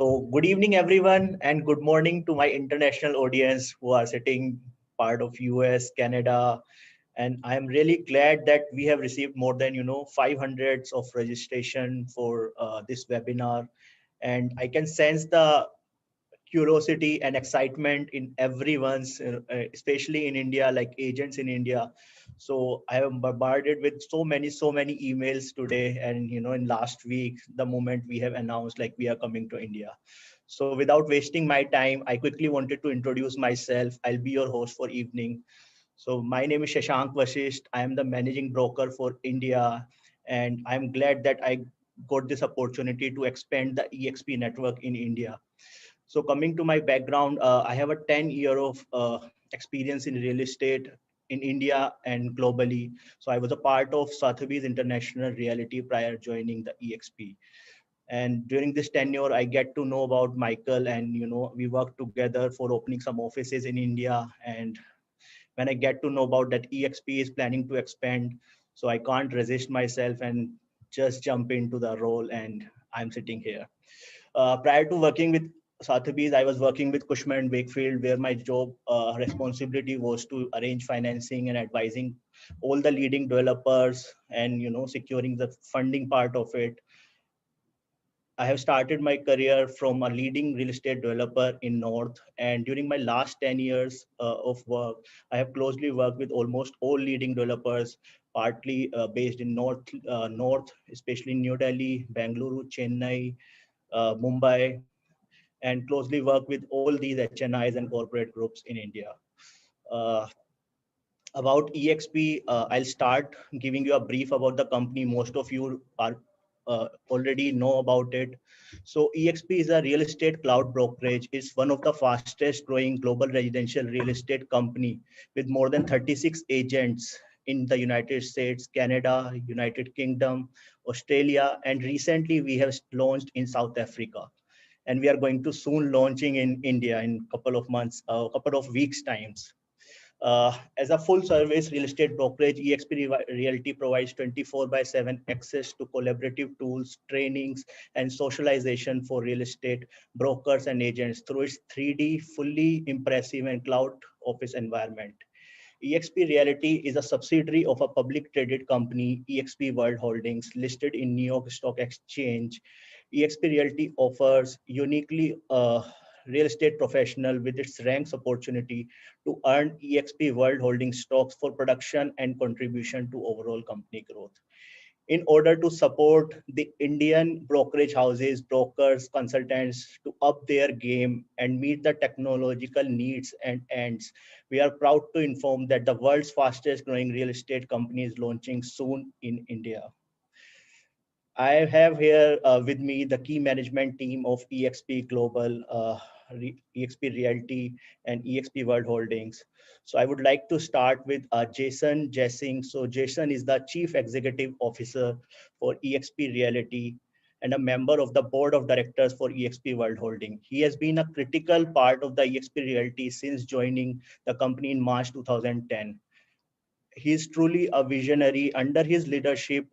So, good evening, everyone, and good morning to my international audience who are sitting part of US, Canada, and I am really glad that we have received more than 500 of registration for this webinar, and I can sense the curiosity and excitement in everyone's, especially in India, like agents in India. So I am bombarded with so many emails today, and in last week, the moment we have announced like we are coming to India. So without wasting my time, I quickly wanted to introduce myself. I'll be your host for evening. So my name is Shashank Vasisht. I am the managing broker for India, and I'm glad that I got this opportunity to expand the EXP network in India. So coming to my background, I have a 10-year of experience in real estate in India and globally. So I was a part of Sotheby's International Realty prior joining the EXP. And during this tenure, I get to know about Michael, and we work together for opening some offices in India. And when I get to know about that EXP is planning to expand, so I can't resist myself and just jump into the role, and I'm sitting here. Prior to working with Sotheby's, I was working with Cushman and Wakefield, where my job responsibility was to arrange financing and advising all the leading developers, and securing the funding part of it. I have started my career from a leading real estate developer in North, and during my last 10 years of work, I have closely worked with almost all leading developers, partly based in North, especially New Delhi, Bangalore, Chennai, Mumbai, and closely work with all these HNIs and corporate groups in India. Uh, about EXP, I'll start giving you a brief about the company. Most of you are already know about it. So EXP is a real estate cloud brokerage. It's one of the fastest growing global residential real estate company with more than 36 agents in the United States, Canada, United Kingdom, Australia, and recently we have launched in South Africa, and we are going to soon launching in India in couple of months, couple of weeks times. As a full service real estate brokerage, EXP Realty provides 24 by 7 access to collaborative tools, trainings, and socialization for real estate brokers and agents through its 3D, fully impressive and cloud office environment. EXP Realty is a subsidiary of a public traded company, EXP World Holdings, listed in New York Stock Exchange. EXP Realty offers uniquely real estate professional with its ranks opportunity to earn EXP World Holdings stocks for production and contribution to overall company growth. In order to support the Indian brokerage houses, brokers, consultants to up their game and meet the technological needs and ends, we are proud to inform that the world's fastest growing real estate company is launching soon in India. I have here with me the key management team of EXP Global, EXP Realty, and EXP World Holdings. So I would like to start with Jason Jessing. So Jason is the Chief Executive Officer for EXP Realty and a member of the Board of Directors for EXP World Holding. He has been a critical part of the EXP Realty since joining the company in March 2010. He is truly a visionary. Under his leadership,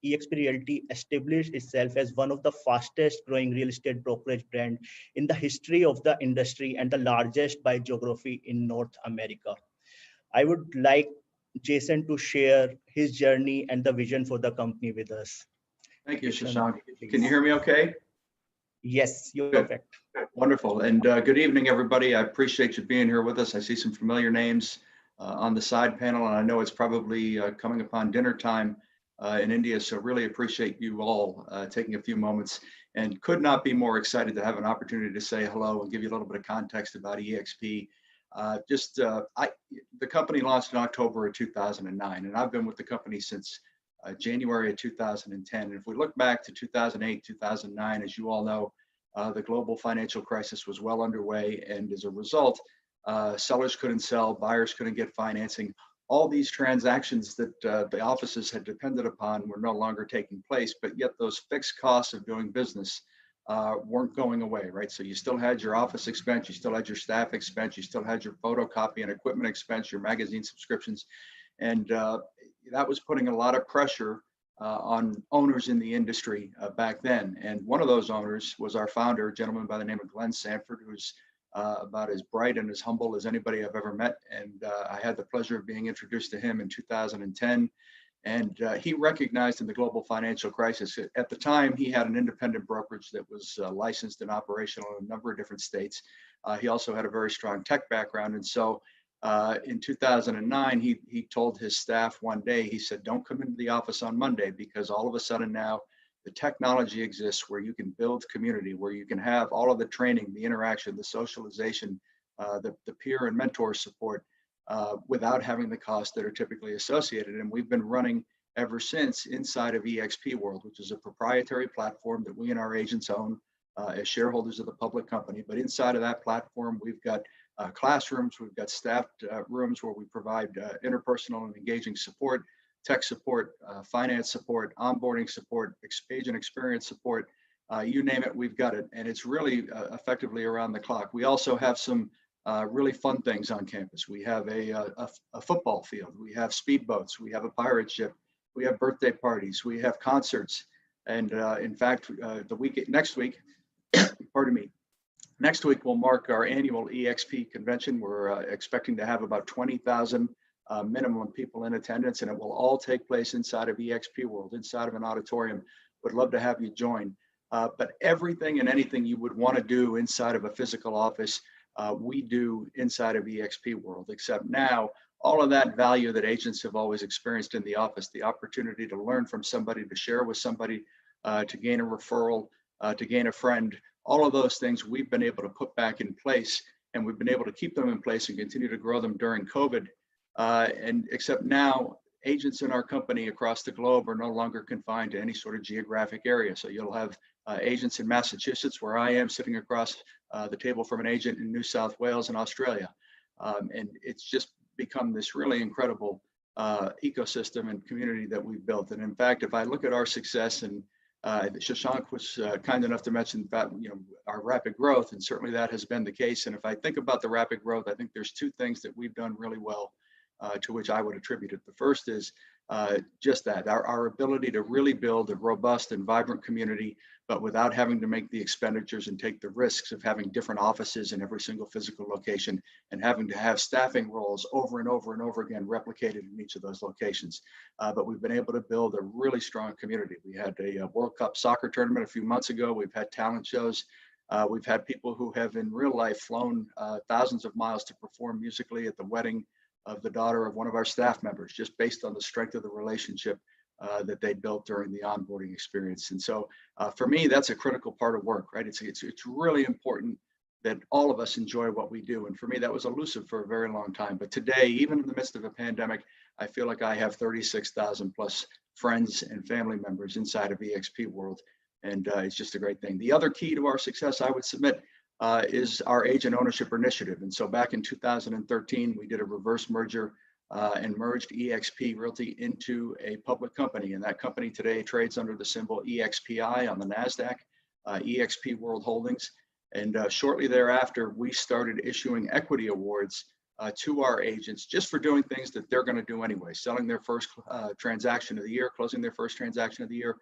EXP Realty established itself as one of the fastest growing real estate brokerage brand in the history of the industry and the largest by geography in North America. I would like Jason to share his journey and the vision for the company with us. Thank you, Jason, Shashank. Can you please. hear me okay? Yes, you're Good. perfect. Wonderful. And good evening, everybody. I appreciate you being here with us. I see some familiar names on the side panel, and I know it's probably coming upon dinner time in India. So really appreciate you all taking a few moments, and could not be more excited to have an opportunity to say hello and give you a little bit of context about EXP. The company launched in October of 2009, and I've been with the company since January of 2010. And if we look back to 2008, 2009, as you all know, the global financial crisis was well underway, and as a result, sellers couldn't sell, buyers couldn't get financing. All these transactions that the offices had depended upon were no longer taking place, but yet those fixed costs of doing business weren't going away, right? So you still had your office expense, you still had your staff expense, you still had your photocopy and equipment expense, your magazine subscriptions, and that was putting a lot of pressure on owners in the industry back then. And one of those owners was our founder, a gentleman by the name of Glenn Sanford, who's about as bright and as humble as anybody I've ever met. And I had the pleasure of being introduced to him in 2010. And he recognized in the global financial crisis, at the time, he had an independent brokerage that was licensed and operational in a number of different states. He also had a very strong tech background. And so in 2009, he told his staff one day, he said, don't come into the office on Monday, because all of a sudden now the technology exists where you can build community, where you can have all of the training, the interaction, the socialization, the peer and mentor support, without having the costs that are typically associated. And we've been running ever since inside of eXp World, which is a proprietary platform that we and our agents own as shareholders of the public company. But inside of that platform, we've got classrooms, we've got staffed rooms where we provide interpersonal and engaging support, tech support, finance support, onboarding support, agent experience support, you name it, we've got it. And it's really effectively around the clock. We also have some really fun things on campus. We have a football field, we have speedboats, we have a pirate ship, we have birthday parties, we have concerts. And in fact, next week, pardon me, next week will mark our annual eXp convention. We're expecting to have about 20,000 minimum people in attendance, and it will all take place inside of eXp World, inside of an auditorium. Would love to have you join. But everything and anything you would want to do inside of a physical office, we do inside of eXp World, except now all of that value that agents have always experienced in the office, the opportunity to learn from somebody, to share with somebody, to gain a referral, to gain a friend, all of those things we've been able to put back in place, and we've been able to keep them in place and continue to grow them during COVID. And except now, agents in our company across the globe are no longer confined to any sort of geographic area. So you'll have agents in Massachusetts, where I am, sitting across the table from an agent in New South Wales and Australia. And it's just become this really incredible ecosystem and community that we've built. And in fact, if I look at our success, and Shashank was kind enough to mention that, our rapid growth, and certainly that has been the case. And if I think about the rapid growth, I think there's two things that we've done really well, to which I would attribute it. The first is just that, our ability to really build a robust and vibrant community, but without having to make the expenditures and take the risks of having different offices in every single physical location, and having to have staffing roles over and over and over again replicated in each of those locations. But we've been able to build a really strong community. We had a World Cup soccer tournament a few months ago. We've had talent shows. We've had people who have in real life flown thousands of miles to perform musically at the wedding of the daughter of one of our staff members, just based on the strength of the relationship that they built during the onboarding experience. And so for me, that's a critical part of work, right? It's really important that all of us enjoy what we do. And for me, that was elusive for a very long time. But today, even in the midst of a pandemic, I feel like I have 36,000 plus friends and family members inside of eXp World. And it's just a great thing. The other key to our success, I would submit, is our agent ownership initiative. And so back in 2013, we did a reverse merger and merged eXp Realty into a public company. And that company today trades under the symbol EXPI on the NASDAQ, eXp World Holdings. And shortly thereafter, we started issuing equity awards to our agents just for doing things that they're going to do anyway, selling their first transaction of the year, closing their first transaction of the year,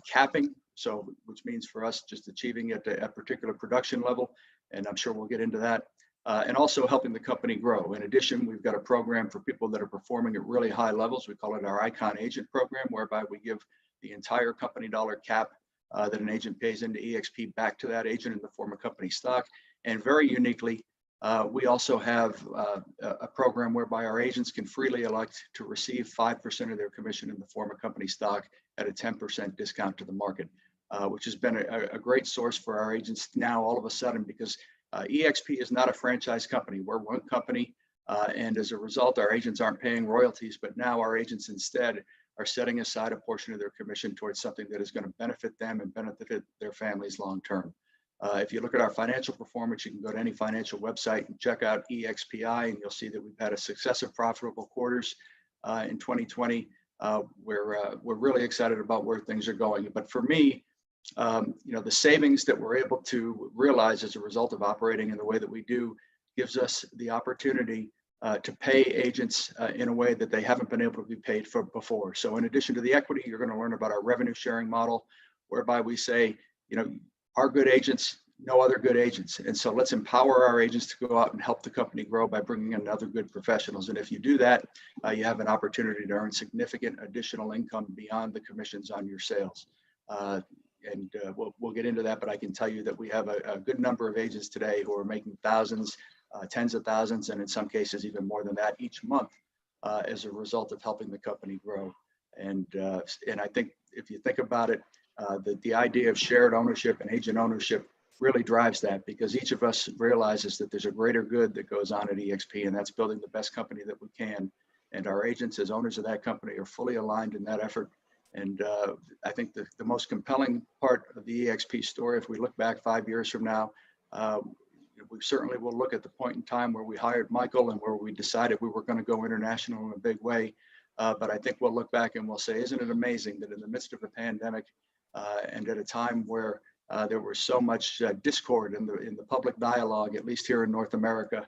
capping, so which means for us just achieving at a particular production level, and I'm sure we'll get into that, and also helping the company grow. In addition, we've got a program for people that are performing at really high levels. We call it our Icon Agent Program, whereby we give the entire company dollar cap that an agent pays into eXp back to that agent in the form of company stock. And very uniquely, we also have a program whereby our agents can freely elect to receive 5% of their commission in the form of company stock at a 10% discount to the market, which has been a great source for our agents now all of a sudden, because eXp is not a franchise company. We're one company, and as a result, our agents aren't paying royalties, but now our agents instead are setting aside a portion of their commission towards something that is going to benefit them and benefit their families long term. If you look at our financial performance, you can go to any financial website and check out EXPI, and you'll see that we've had a successive profitable quarters in 2020. We're really excited about where things are going. But for me, the savings that we're able to realize as a result of operating in the way that we do gives us the opportunity to pay agents in a way that they haven't been able to be paid for before. So in addition to the equity, you're going to learn about our revenue sharing model, whereby we say, our good agents know other good agents. And so let's empower our agents to go out and help the company grow by bringing in other good professionals. And if you do that, you have an opportunity to earn significant additional income beyond the commissions on your sales. We'll get into that, but I can tell you that we have a good number of agents today who are making thousands, tens of thousands, and in some cases even more than that each month as a result of helping the company grow. And I think if you think about it, the idea of shared ownership and agent ownership really drives that, because each of us realizes that there's a greater good that goes on at EXP, and that's building the best company that we can. And our agents as owners of that company are fully aligned in that effort. And I think the most compelling part of the EXP story, if we look back 5 years from now, we certainly will look at the point in time where we hired Michael and where we decided we were going to go international in a big way. But I think we'll look back and we'll say, isn't it amazing that in the midst of a pandemic and at a time where there was so much discord in the public dialogue, at least here in North America,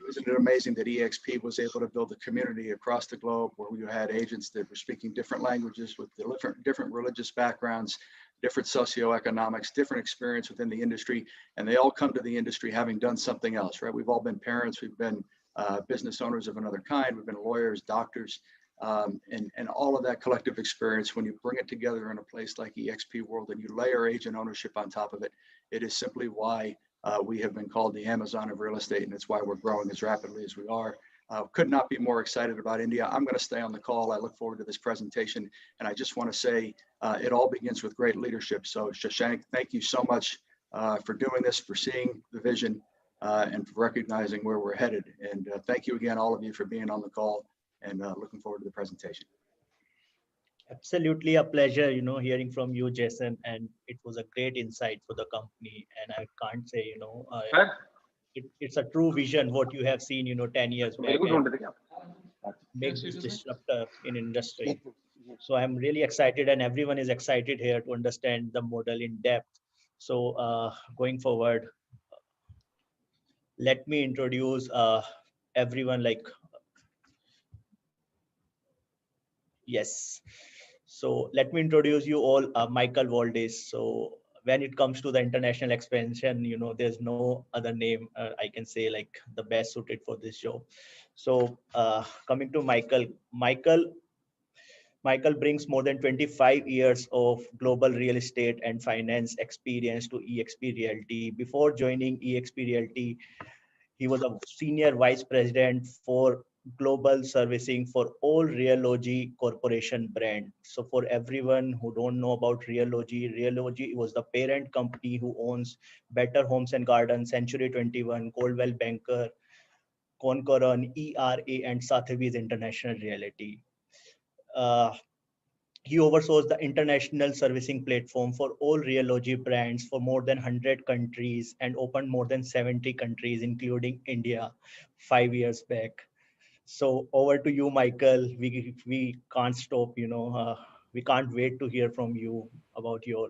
isn't it amazing that EXP was able to build a community across the globe where we had agents that were speaking different languages with different religious backgrounds, different socioeconomics, different experience within the industry, and they all come to the industry having done something else, right? We've all been parents, we've been business owners of another kind, we've been lawyers, doctors, and all of that collective experience, when you bring it together in a place like EXP World and you layer agent ownership on top of it, it is simply why we have been called the Amazon of real estate, and it's why we're growing as rapidly as we are. Could not be more excited about India. I'm going to stay on the call. I look forward to this presentation, and I just want to say it all begins with great leadership. So Shashank, thank you so much for doing this, for seeing the vision, and for recognizing where we're headed. And thank you again, all of you, for being on the call, and looking forward to the presentation. Absolutely a pleasure, hearing from you, Jason, and it was a great insight for the company. And I can't say, it's a true vision what you have seen, 10 years back, make this disruptor in industry. So I'm really excited, and everyone is excited here to understand the model in depth. So going forward, let me introduce everyone. Yes. So let me introduce you all, Michael Valdez. So when it comes to the international expansion, there's no other name I can say like the best suited for this job. So coming to Michael brings more than 25 years of global real estate and finance experience to EXP Realty. Before joining EXP Realty, he was a senior vice president for global servicing for all Realogy Corporation brand. So for everyone who don't know about Realogy was the parent company who owns Better Homes and Gardens, Century 21, Coldwell Banker, Concoron, ERA, and Sotheby's International Realty. He oversaws the international servicing platform for all Realogy brands for more than 100 countries and opened more than 70 countries, including India, 5 years back. So over to you, Michael. We can't stop, we can't wait to hear from you about your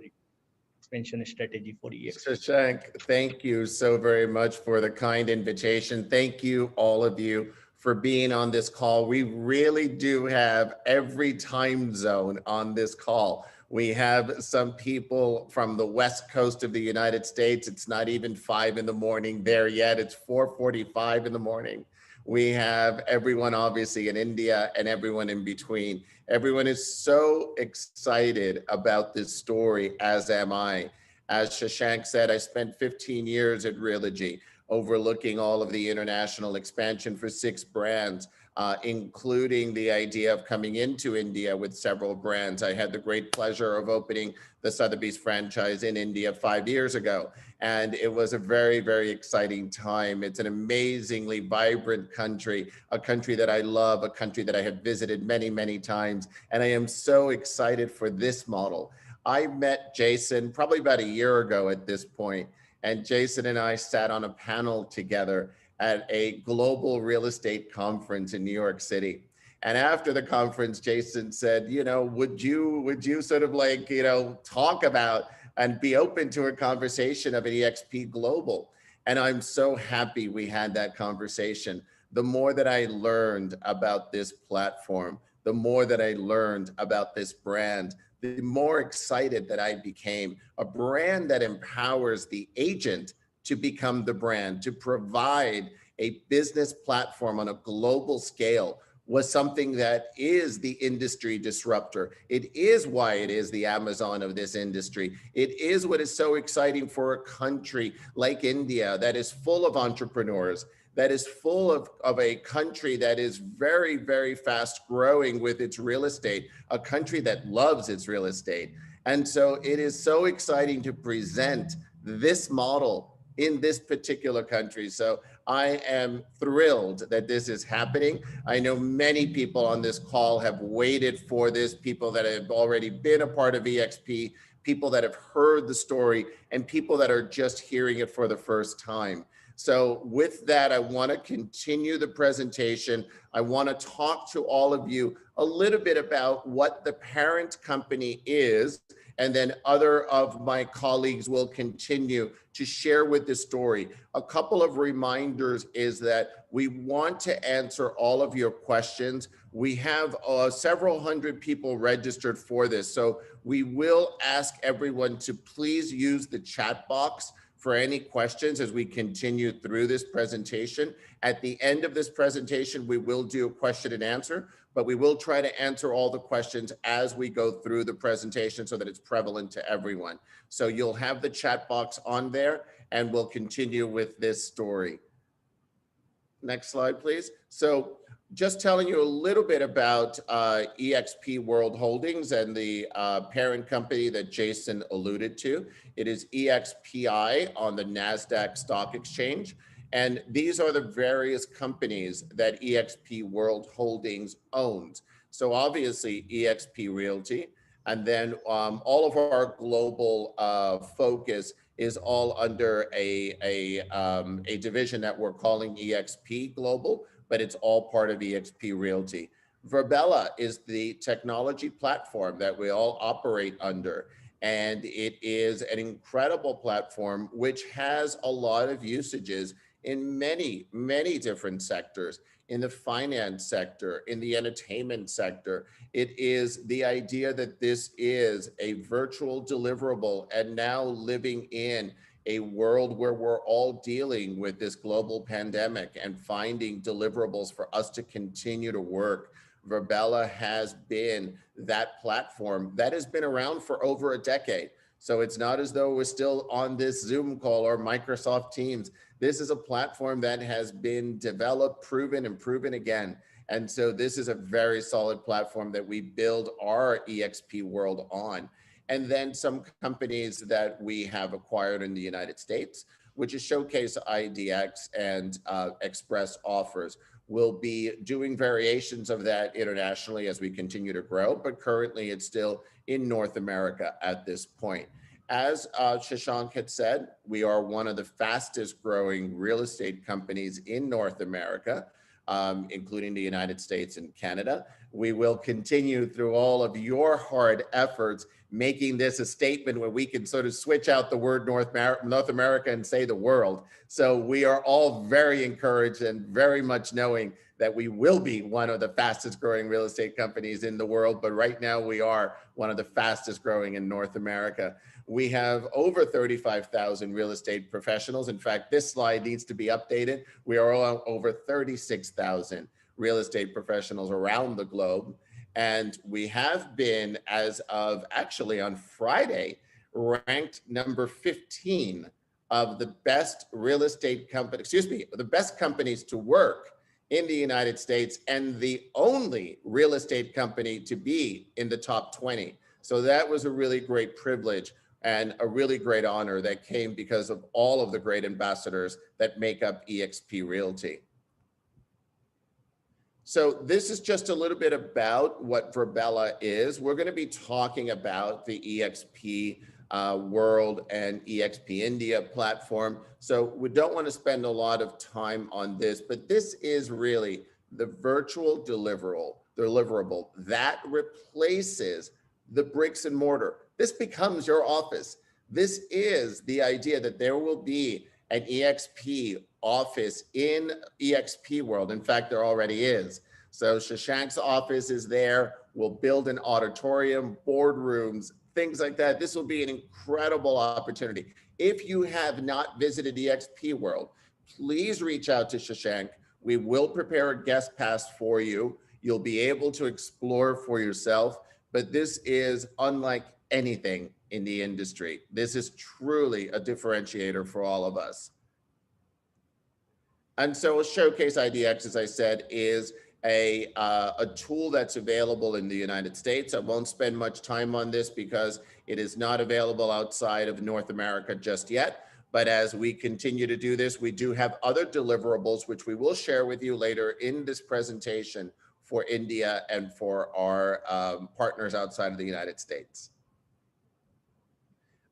expansion strategy for EXP. Shashank, thank you so very much for the kind invitation. Thank you, all of you, for being on this call. We really do have every time zone on this call. We have some people from the West Coast of the United States. It's not even 5 in the morning there yet. It's 4:45 in the morning. We have everyone obviously in India and everyone in between. Everyone is so excited about this story, as am I. As Shashank said, I spent 15 years at Realogy, overlooking all of the international expansion for 6 brands, including the idea of coming into India with several brands. I had the great pleasure of opening the Sotheby's franchise in India 5 years ago. And it was a very, very exciting time. It's an amazingly vibrant country, a country that I love, a country that I have visited many, many times. And I am so excited for this model. I met Jason probably about a year ago at this point, and Jason and I sat on a panel together at a global real estate conference in New York City. And after the conference, Jason said, would you sort of like, talk about and be open to a conversation of an EXP Global? And I'm so happy we had that conversation. The more that I learned about this platform, the more that I learned about this brand, the more excited that I became. A brand that empowers the agent to become the brand, to provide a business platform on a global scale was something that is the industry disruptor. It is why it is the Amazon of this industry. It is what is so exciting for a country like India that is full of entrepreneurs, that is full of a country that is very, very fast growing with its real estate, a country that loves its real estate. And so it is so exciting to present this model in this particular country. So I am thrilled that this is happening. I know many people on this call have waited for this, people that have already been a part of EXP, people that have heard the story, and people that are just hearing it for the first time. So with that, I want to continue the presentation. I want to talk to all of you a little bit about what the parent company is, and then other of my colleagues will continue to share with the story. A couple of reminders is that we want to answer all of your questions. We have several hundred people registered for this, so we will ask everyone to please use the chat box for any questions as we continue through this presentation. At the end of this presentation, we will do a question and answer, but we will try to answer all the questions as we go through the presentation so that it's prevalent to everyone. So you'll have the chat box on there, and we'll continue with this story. Next slide, please. So just telling you a little bit about EXP World Holdings and the parent company that Jason alluded to. It is EXPI on the NASDAQ Stock Exchange. And these are the various companies that EXP World Holdings owns. So obviously EXP Realty, and then all of our global focus is all under a division that we're calling EXP Global, but it's all part of EXP Realty. Virbela is the technology platform that we all operate under. And it is an incredible platform which has a lot of usages in many, many different sectors. In the finance sector, in the entertainment sector. It is the idea that this is a virtual deliverable, and now living in a world where we're all dealing with this global pandemic and finding deliverables for us to continue to work. Virbela has been that platform that has been around for over a decade. So it's not as though we're still on this Zoom call or Microsoft Teams. This is a platform that has been developed, proven, and proven again. And so this is a very solid platform that we build our EXP world on. And then some companies that we have acquired in the United States, which is Showcase IDX and Express Offers. We'll be doing variations of that internationally as we continue to grow, but currently it's still in North America at this point. As Shashank had said, we are one of the fastest growing real estate companies in North America, including the United States and Canada. We will continue through all of your hard efforts, making this a statement where we can sort of switch out the word North America and say the world. So we are all very encouraged and very much knowing that we will be one of the fastest growing real estate companies in the world. But right now we are one of the fastest growing in North America. We have over 35,000 real estate professionals. In fact, this slide needs to be updated. We are all over 36,000 real estate professionals around the globe. And we have been, as of actually on Friday, ranked number 15 of the best real estate company, the best companies to work in the United States, and the only real estate company to be in the top 20. So that was a really great privilege and a really great honor that came because of all of the great ambassadors that make up EXP Realty. So this is just a little bit about what Virbela is. We're going to be talking about the EXP World and EXP India platform. So we don't want to spend a lot of time on this, but this is really the virtual deliverable that replaces the bricks and mortar. This becomes your office. This is the idea that there will be an EXP office in EXP World. In fact, there already is. So Shashank's office is there. We'll build an auditorium, boardrooms, things like that. This will be an incredible opportunity. If you have not visited EXP World, please reach out to Shashank. We will prepare a guest pass for you. You'll be able to explore for yourself, but this is unlike anything in the industry. This is truly a differentiator for all of us. And so a Showcase IDX, as I said, is a tool that's available in the United States. I won't spend much time on this because it is not available outside of North America just yet. But as we continue to do this, we do have other deliverables, which we will share with you later in this presentation for India and for our partners outside of the United States.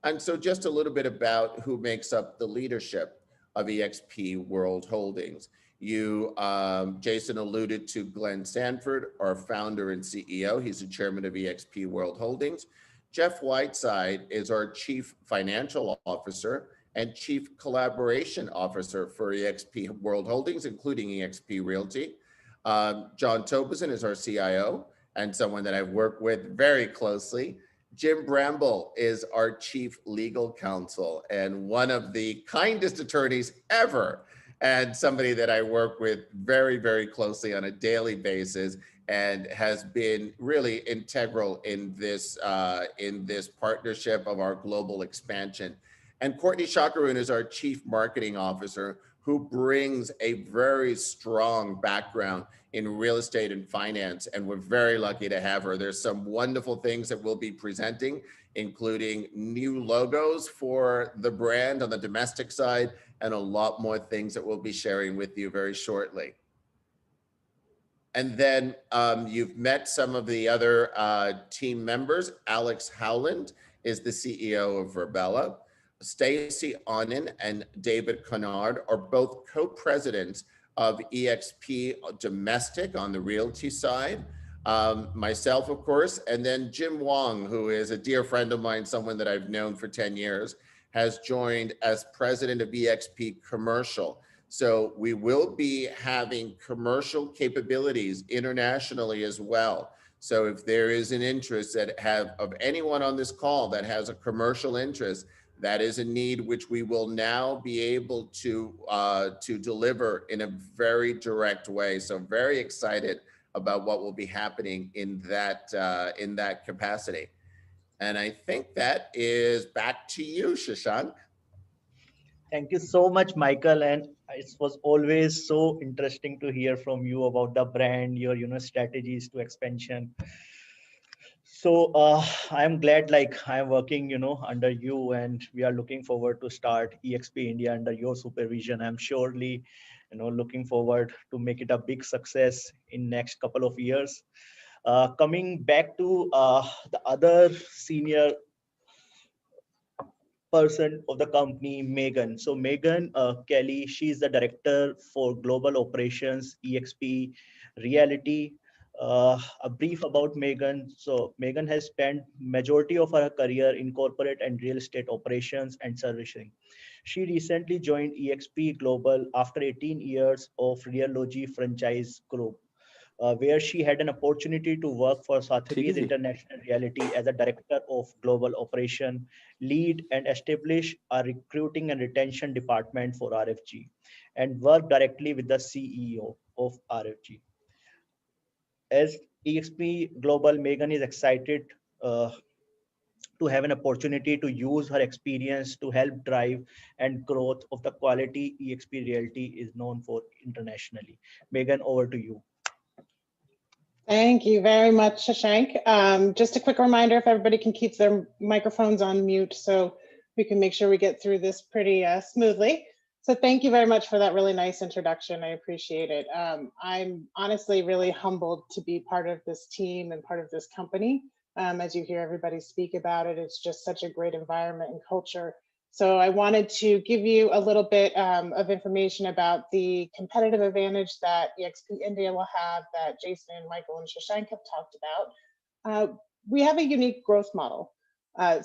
And so just a little bit about who makes up the leadership of EXP World Holdings. Jason alluded to Glenn Sanford, our founder and CEO. He's the chairman of EXP World Holdings. Jeff Whiteside is our chief financial officer and chief collaboration officer for EXP World Holdings, including EXP Realty. John Tobison is our CIO and someone that I've worked with very closely. Jim Bramble is our chief legal counsel and one of the kindest attorneys ever, and somebody that I work with very, very closely on a daily basis and has been really integral in this partnership of our global expansion. And Courtney Shakaroon is our chief marketing officer, who brings a very strong background in real estate and finance, and we're very lucky to have her. There's some wonderful things that we'll be presenting, including new logos for the brand on the domestic side, and a lot more things that we'll be sharing with you very shortly. And then you've met some of the other team members. Alex Howland is the CEO of Virbela. Stacy Onen and David Kennard are both co-presidents of EXP Domestic on the realty side. Myself, of course, and then Jim Wong, who is a dear friend of mine, someone that I've known for 10 years, has joined as president of EXP Commercial. So we will be having commercial capabilities internationally as well. So if there is an interest of anyone on this call that has a commercial interest, that is a need which we will now be able to deliver in a very direct way. So I'm very excited about what will be happening in that capacity. And I think that is back to you, Shashank. Thank you so much, Michael. And it was always so interesting to hear from you about the brand, your strategies to expansion. So I'm glad I'm working under you, and we are looking forward to start EXP India under your supervision. I'm surely looking forward to make it a big success in next couple of years. Coming back to the other senior person of the company, Megan. So Megan Kelly, she's the director for global operations, EXP Realty. A brief about Megan. So Megan has spent majority of her career in corporate and real estate operations and servicing. She recently joined EXP Global after 18 years of Realogy franchise group, where she had an opportunity to work for Sotheby's International Realty as a director of global operation, lead and establish a recruiting and retention department for RFG, and work directly with the CEO of RFG. As EXP Global, Megan is excited to have an opportunity to use her experience to help drive and growth of the quality EXP Realty is known for internationally. Megan, over to you. Thank you very much, Shashank. Just a quick reminder, if everybody can keep their microphones on mute so we can make sure we get through this pretty smoothly. So thank you very much for that really nice introduction. I appreciate it. I'm honestly really humbled to be part of this team and part of this company. As you hear everybody speak about it, it's just such a great environment and culture. So I wanted to give you a little bit of information about the competitive advantage that EXP India will have that Jason, Michael, and Shashank have talked about. We have a unique growth model.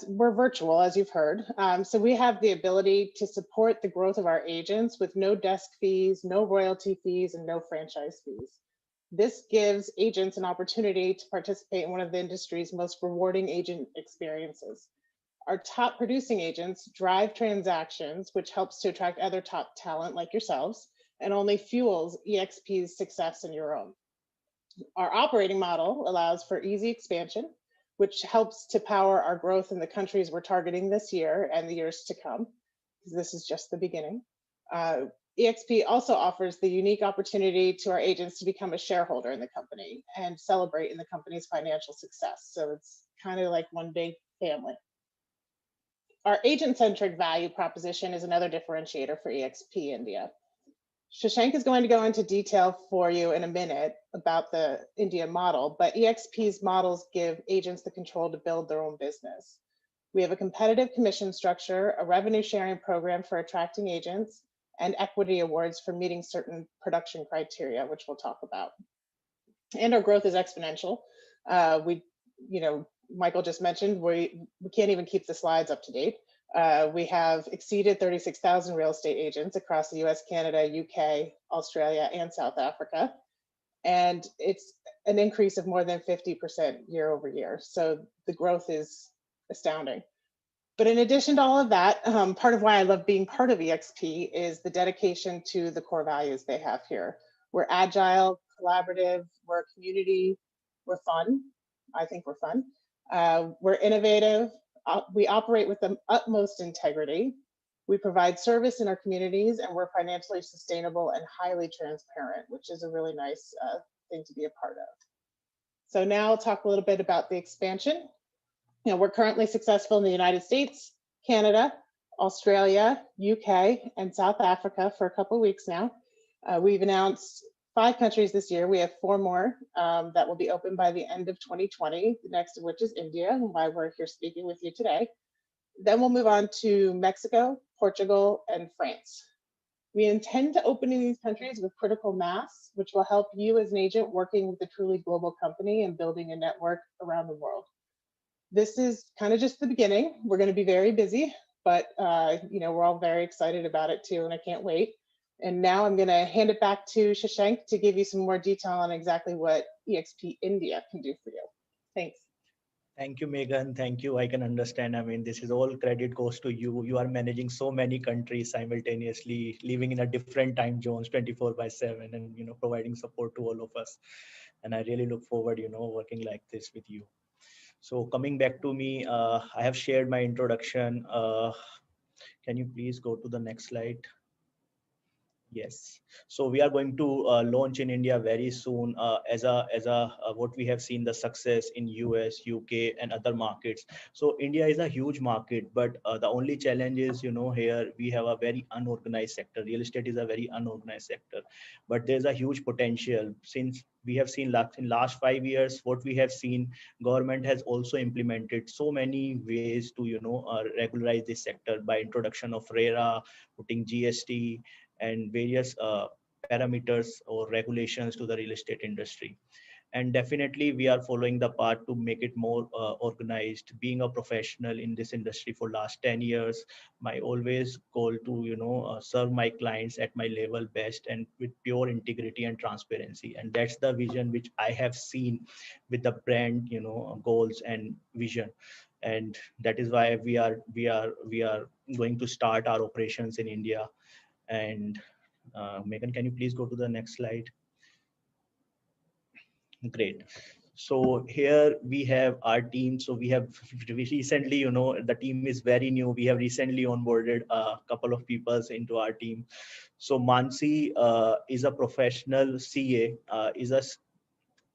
We're virtual, as you've heard. So we have the ability to support the growth of our agents with no desk fees, no royalty fees, and no franchise fees. This gives agents an opportunity to participate in one of the industry's most rewarding agent experiences. Our top producing agents drive transactions, which helps to attract other top talent like yourselves, and only fuels EXP's success in your own. Our operating model allows for easy expansion, which helps to power our growth in the countries we're targeting this year and the years to come, because this is just the beginning. EXP also offers the unique opportunity to our agents to become a shareholder in the company and celebrate in the company's financial success. So it's kind of like one big family. Our agent-centric value proposition is another differentiator for EXP India. Shashank is going to go into detail for you in a minute about the India model, but EXP's models give agents the control to build their own business. We have a competitive commission structure, a revenue sharing program for attracting agents, and equity awards for meeting certain production criteria, which we'll talk about. And our growth is exponential. Michael just mentioned, we can't even keep the slides up to date. We have exceeded 36,000 real estate agents across the US, Canada, UK, Australia, and South Africa. And it's an increase of more than 50% year over year. So the growth is astounding. But in addition to all of that, part of why I love being part of EXP is the dedication to the core values they have here. We're agile, collaborative, we're a community, we're fun. I think we're fun. We're innovative. We operate with the utmost integrity. We provide service in our communities, and we're financially sustainable and highly transparent, which is a really nice thing to be a part of. So now I'll talk a little bit about the expansion. We're currently successful in the United States, Canada, Australia, UK, and South Africa for a couple of weeks now. We've announced 5 countries this year. We have 4 more that will be open by the end of 2020, the next of which is India, and why we're here speaking with you today. Then we'll move on to Mexico, Portugal, and France. We intend to open in these countries with critical mass, which will help you as an agent working with a truly global company and building a network around the world. This is kind of just the beginning. We're going to be very busy, but we're all very excited about it too, and I can't wait. And now I'm going to hand it back to Shashank to give you some more detail on exactly what EXP India can do for you. Thanks. Thank you, Megan. Thank you. I can understand. I mean, this is all credit goes to you. You are managing so many countries simultaneously, living in a different time zones 24/7, and providing support to all of us. And I really look forward, working like this with you. So coming back to me, I have shared my introduction. Can you please go to the next slide? Yes. So we are going to launch in India very soon as what we have seen the success in US, UK, and other markets. So India is a huge market, but the only challenge is, here we have a very unorganized sector. Real estate is a very unorganized sector, but there's a huge potential. Since we have seen in last 5 years, what we have seen, government has also implemented so many ways to, regularize this sector by introduction of RERA, putting GST, and various parameters or regulations to the real estate industry. And definitely we are following the path to make it more organized. Being a professional in this industry for last 10 years, my always goal to serve my clients at my level best and with pure integrity and transparency. And that's the vision which I have seen with the brand goals and vision. And that is why we are going to start our operations in India. And Megan, can you please go to the next slide? Great. So here we have our team. So we recently, the team is very new. We have recently onboarded a couple of people into our team. So Mansi is a professional CA,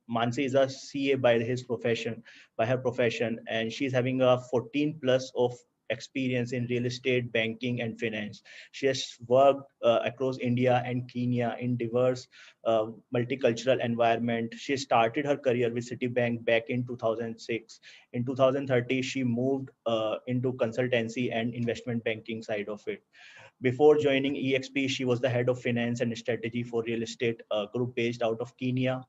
Mansi is a CA by her profession, and she's having a 14 plus of experience in real estate, banking, and finance. She has worked across India and Kenya in diverse multicultural environment. She started her career with Citibank back in 2006. In 2013, she moved into consultancy and investment banking side of it. Before joining EXP, she was the head of finance and strategy for real estate group based out of Kenya.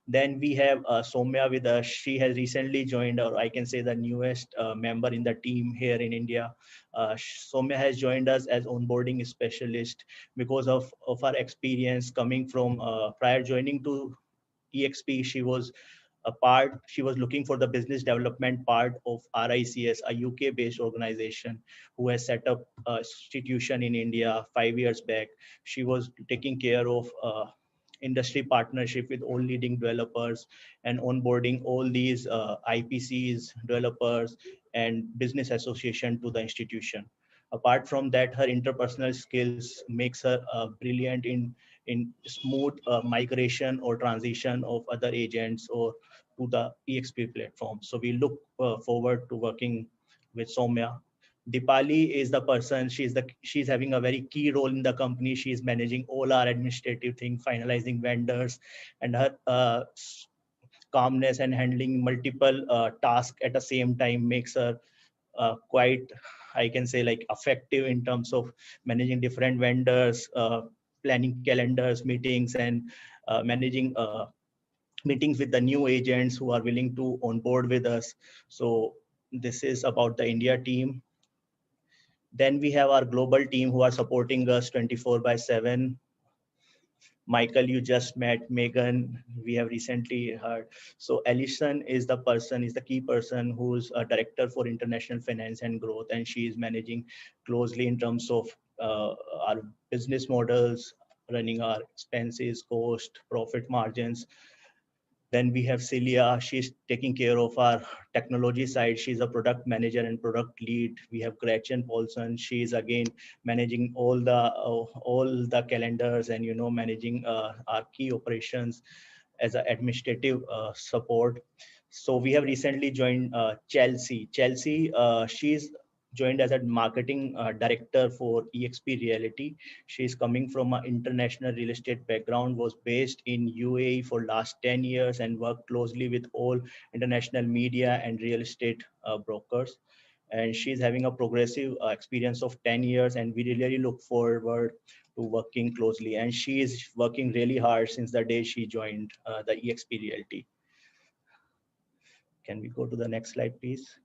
Then we have Soumya with us. She has recently joined, or I can say the newest member in the team here in India. Soumya has joined us as onboarding specialist because of her experience coming from prior joining to EXP. She was looking for the business development part of RICS, a UK based organization who has set up a institution in India 5 years back. She was taking care of industry partnership with all leading developers and onboarding all these IPCs, developers, and business association to the institution. Apart from that, her interpersonal skills makes her brilliant in smooth migration or transition of other agents or to the EXP platform. So we look forward to working with Soumya. Dipali is the person. She's having a very key role in the company. She's managing all our administrative things, finalizing vendors, and her calmness and handling multiple tasks at the same time makes her quite, I can say, like effective in terms of managing different vendors, planning calendars, meetings, and managing meetings with the new agents who are willing to onboard with us. So this is about the India team. Then we have our global team who are supporting us 24/7. Michael, you just met. Megan, we have recently heard. So Alison is the key person who's a director for international finance and growth, and she is managing closely in terms of our business models, running our expenses, cost, profit margins. Then we have Celia. She's taking care of our technology side. She's a product manager and product lead. We have Gretchen Paulson. She's again managing all the calendars and managing our key operations as an administrative support. So we have recently joined Chelsea. Chelsea, she's joined as a marketing director for EXP Reality. She's coming from an international real estate background, was based in UAE for last 10 years and worked closely with all international media and real estate brokers. And she's having a progressive experience of 10 years, and we really look forward to working closely. And she is working really hard since the day she joined the EXP Realty. Can we go to the next slide, please?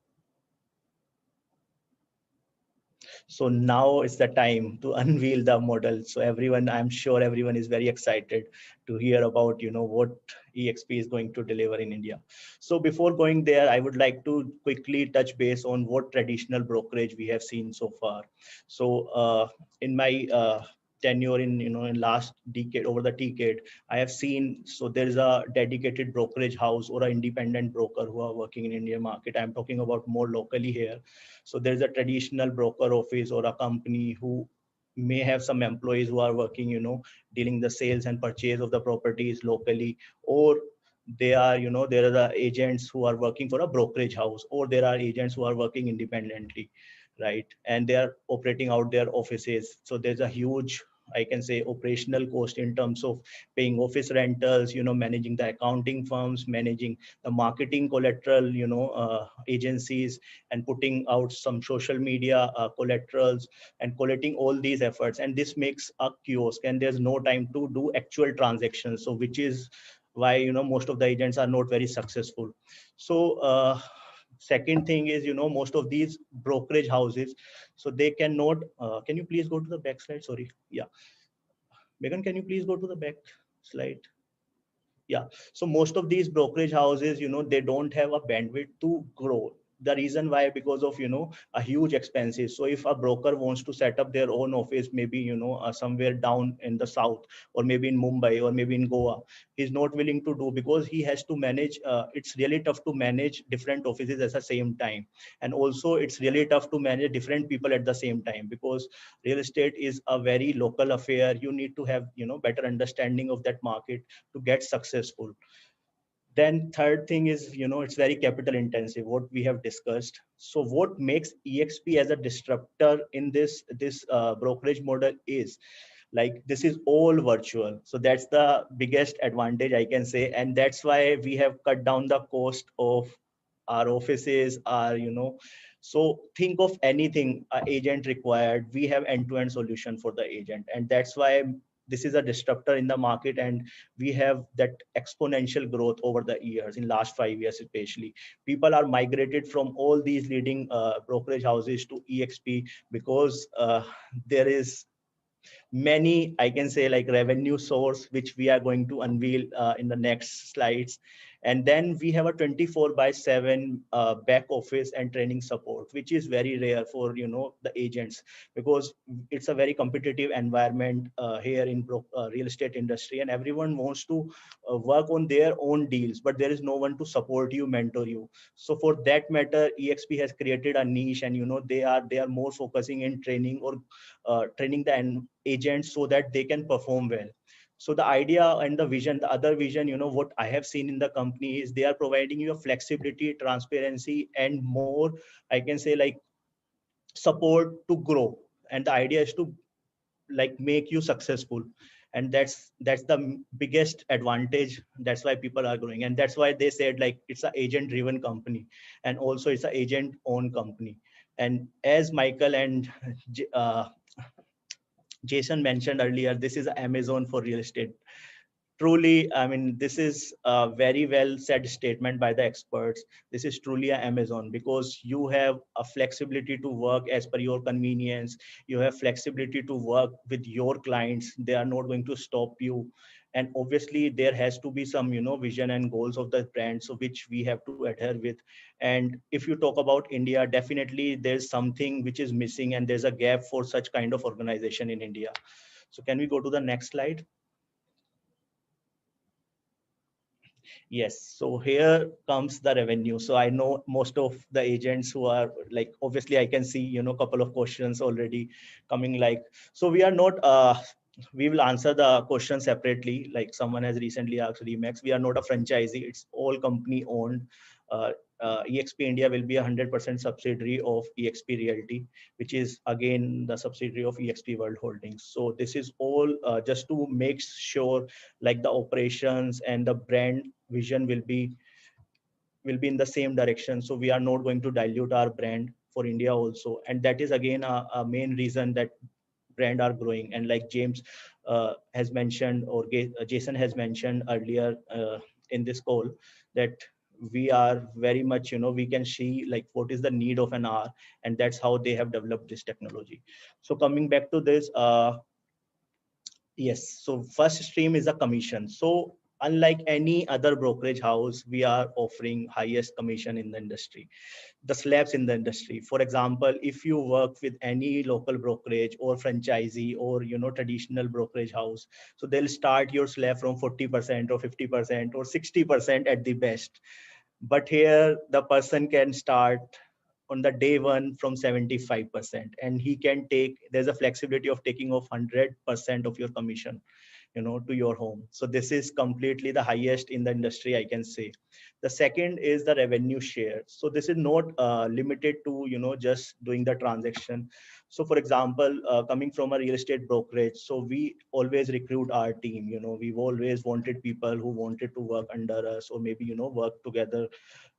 So now is the time to unveil the model. So everyone, I'm sure everyone is very excited to hear about, what EXP is going to deliver in India. So before going there, I would like to quickly touch base on what traditional brokerage we have seen so far. So in my tenure in last decade, over the decade, I have seen, so there is a dedicated brokerage house or an independent broker who are working in Indian market. I'm talking about more locally here. So there's a traditional broker office or a company who may have some employees who are working, dealing the sales and purchase of the properties locally, or they are, there are the agents who are working for a brokerage house, or there are agents who are working independently, right? And they are operating out their offices. So there's a huge, I can say, operational cost in terms of paying office rentals, managing the accounting firms, managing the marketing collateral, agencies, and putting out some social media collaterals and collecting all these efforts. And this makes a kiosk, and there's no time to do actual transactions. So which is why, most of the agents are not very successful. So second thing is, most of these brokerage houses, so they cannot, can you please go to the back slide? Sorry. Yeah. Megan, can you please go to the back slide? Yeah. So most of these brokerage houses, they don't have a bandwidth to grow. The reason why, because of, a huge expenses. So if a broker wants to set up their own office, maybe, somewhere down in the south, or maybe in Mumbai, or maybe in Goa, he's not willing to do, because he has to manage, it's really tough to manage different offices at the same time. And also it's really tough to manage different people at the same time, because real estate is a very local affair. You need to have, better understanding of that market to get successful. Then third thing is, it's very capital intensive, what we have discussed. So what makes EXP as a disruptor in this brokerage model is, like, this is all virtual. So that's the biggest advantage, I can say. And that's why we have cut down the cost of our offices, so think of anything agent required, we have end-to-end solution for the agent. And that's why this is a disruptor in the market, and we have that exponential growth over the years. In last 5 years especially, people are migrated from all these leading brokerage houses to EXP, because there is many, I can say, like revenue source, which we are going to unveil in the next slides. And then we have a 24/7 back office and training support, which is very rare for, the agents, because it's a very competitive environment here in real estate industry, and everyone wants to work on their own deals, but there is no one to support you, mentor you. So for that matter, EXP has created a niche, and they are more focusing in training, or training the agents so that they can perform well. So the idea and the vision, the other vision, what I have seen in the company is they are providing you a flexibility, transparency, and more, I can say, like support to grow. And the idea is to like make you successful, and that's the biggest advantage. That's why people are growing, and that's why they said like it's an agent driven company, and also it's an agent owned company. And as Michael and Jason mentioned earlier, this is Amazon for real estate. Truly, I mean, this is a very well said statement by the experts. This is truly an Amazon, because you have a flexibility to work as per your convenience. You have flexibility to work with your clients. They are not going to stop you. And obviously there has to be some, vision and goals of the brand, so which we have to adhere with. And if you talk about India, definitely there's something which is missing, and there's a gap for such kind of organization in India. So can we go to the next slide? Yes, so here comes the revenue. So I know most of the agents who are like, obviously I can see, couple of questions already coming like, so we are not, we will answer the question separately. Like someone has recently asked Remax, we are not a franchisee, it's all company owned. Uh, EXP India will be 100% subsidiary of EXP Realty, which is again the subsidiary of EXP World Holdings. So this is all just to make sure like the operations and the brand vision will be in the same direction. So we are not going to dilute our brand for India also, and that is again a main reason that brand are growing. And like James has mentioned, or Jason has mentioned earlier in this call, that we are very much, we can see like what is the need of an hour, and that's how they have developed this technology. So coming back to this, yes. So first stream is a commission. So unlike any other brokerage house, we are offering highest commission in the industry, the slabs in the industry. For example, if you work with any local brokerage or franchisee, or traditional brokerage house, so they'll start your slab from 40% or 50% or 60% at the best. But here the person can start on the day one from 75%, and he can take, there's a flexibility of taking off 100% of your commission, to your home. So this is completely the highest in the industry, I can say. The second is the revenue share. So this is not limited to, just doing the transaction. So for example, coming from a real estate brokerage, so we always recruit our team. We've always wanted people who wanted to work under us, or maybe, work together.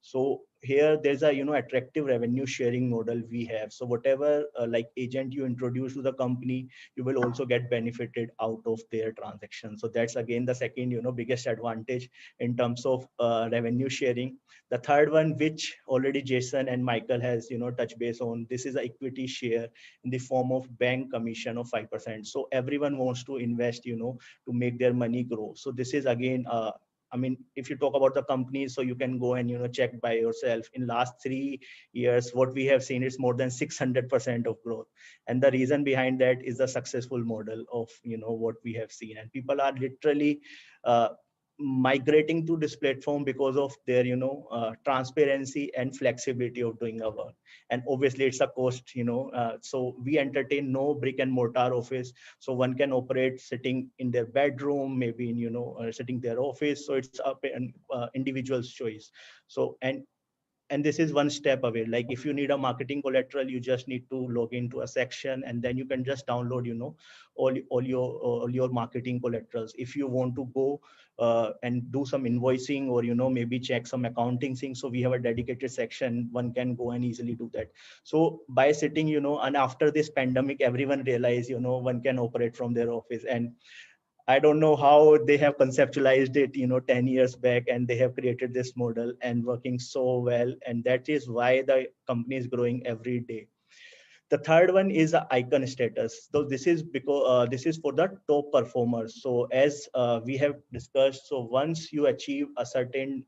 So here there's a, attractive revenue sharing model we have. So whatever like agent you introduce to the company, you will also get benefited out of their transaction. So that's again the second, biggest advantage in terms of revenue sharing. The third one, which already Jason and Michael has, touched base on, this is a equity share in the form of bank commission of 5%. So everyone wants to invest, to make their money grow. So this is again, I mean, if you talk about the companies, so you can go and, check by yourself. In last 3 years, what we have seen is more than 600% of growth. And the reason behind that is the successful model of, what we have seen. And people are literally migrating to this platform because of their, transparency and flexibility of doing our work. And obviously it's a cost, so we entertain no brick and mortar office. So one can operate sitting in their bedroom, maybe in, sitting their office. So it's up an individual's choice. So, and this is one step away. Like if you need a marketing collateral, you just need to log into a section, and then you can just download, all your marketing collaterals. If you want to go and do some invoicing, or maybe check some accounting things, so we have a dedicated section, one can go and easily do that. So by sitting, and after this pandemic, everyone realized, one can operate from their office. And I don't know how they have conceptualized it, 10 years back, and they have created this model and working so well. And that is why the company is growing every day. The third one is the icon status. So this is because this is for the top performers. So as we have discussed, so once you achieve a certain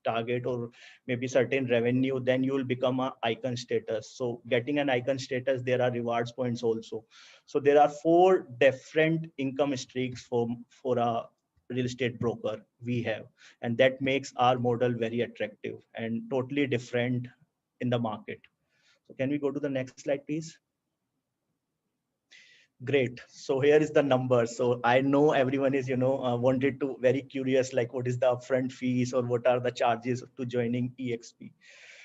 target or maybe certain revenue, then you will become an icon status. So getting an icon status, there are rewards points also. So there are 4 different income streams for a real estate broker we have, and that makes our model very attractive and totally different in the market. So can we go to the next slide, please? Great. So here is the number. So I know everyone is, wanted to very curious, like what is the upfront fees or what are the charges to joining EXP.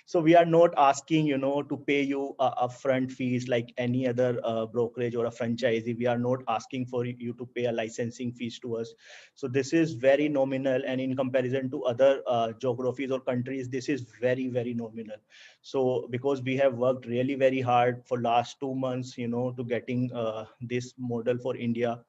So we are not asking, to pay you upfront fees like any other brokerage or a franchisee. We are not asking for you to pay a licensing fees to us. So this is very nominal, and in comparison to other geographies or countries, this is very, very nominal. So because we have worked really very hard for last 2 months, to getting this model for India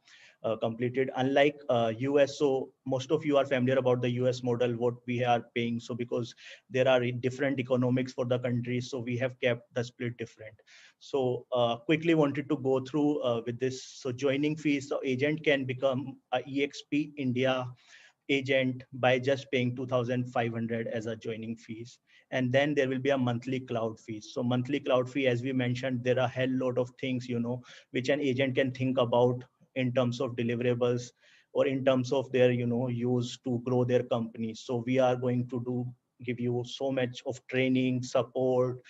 completed, unlike US. So most of you are familiar about the US model, what we are paying. So because there are different economics for the country, so we have kept the split different. So quickly wanted to go through with this. So joining fees, so agent can become a EXP India agent by just paying 2,500 as a joining fees. And then there will be a monthly cloud fee. So monthly cloud fee, as we mentioned, there are a hell lot of things, which an agent can think about in terms of deliverables or in terms of their, use to grow their company. So we are going to give you so much of training, support,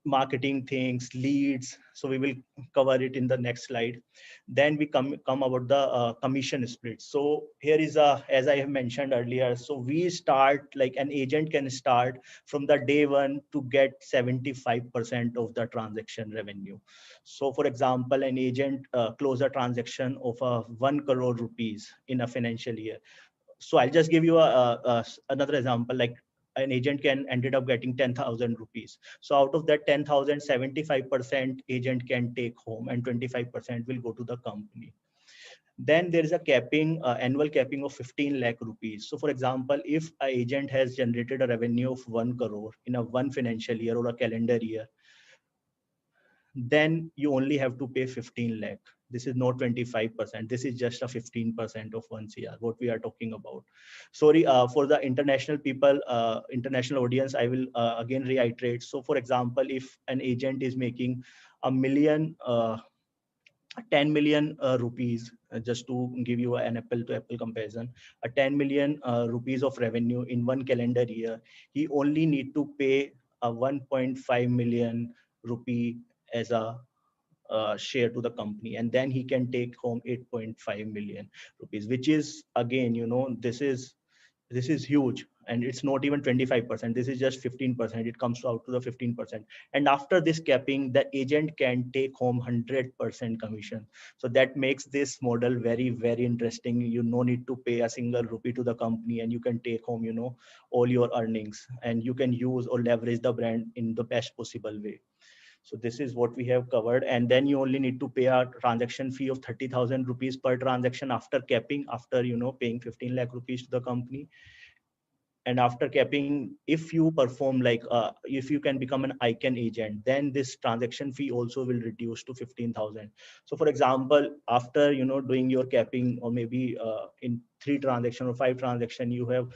marketing things, leads. So we will cover it in the next slide. Then we come about the commission split. So here is as I have mentioned earlier, so we start, like an agent can start from the day one to get 75% of the transaction revenue. So for example, an agent close a transaction of 1 crore rupees in a financial year. So I'll just give you another example. Like an agent can ended up getting 10,000 rupees. So out of that 10,000, 75% agent can take home and 25% will go to the company. Then there is a capping, annual capping of 15 lakh rupees. So for example, if an agent has generated a revenue of 1 crore in a one financial year or a calendar year, then you only have to pay 15 lakh. This is not 25%. This is just a 15% of 1 CR, what we are talking about. Sorry, for the international people, international audience, I will again reiterate. So for example, if an agent is making a million, 10 million rupees, just to give you an apple to apple comparison, a 10 million rupees of revenue in one calendar year, he only need to pay a 1.5 million rupee as a share to the company, and then he can take home 8.5 million rupees, which is again, this is huge. And it's not even 25%. This is just 15%. It comes out to the 15%. And after this capping, the agent can take home 100% commission. So that makes this model very, very interesting. You no need to pay a single rupee to the company, and you can take home, all your earnings, and you can use or leverage the brand in the best possible way. So this is what we have covered. And then you only need to pay a transaction fee of 30,000 rupees per transaction after capping, after, paying 15 lakh rupees to the company. And after capping, if you perform like, if you can become an icon agent, then this transaction fee also will reduce to 15,000. So for example, after, doing your capping, or maybe in 3 transaction or 5 transaction, you have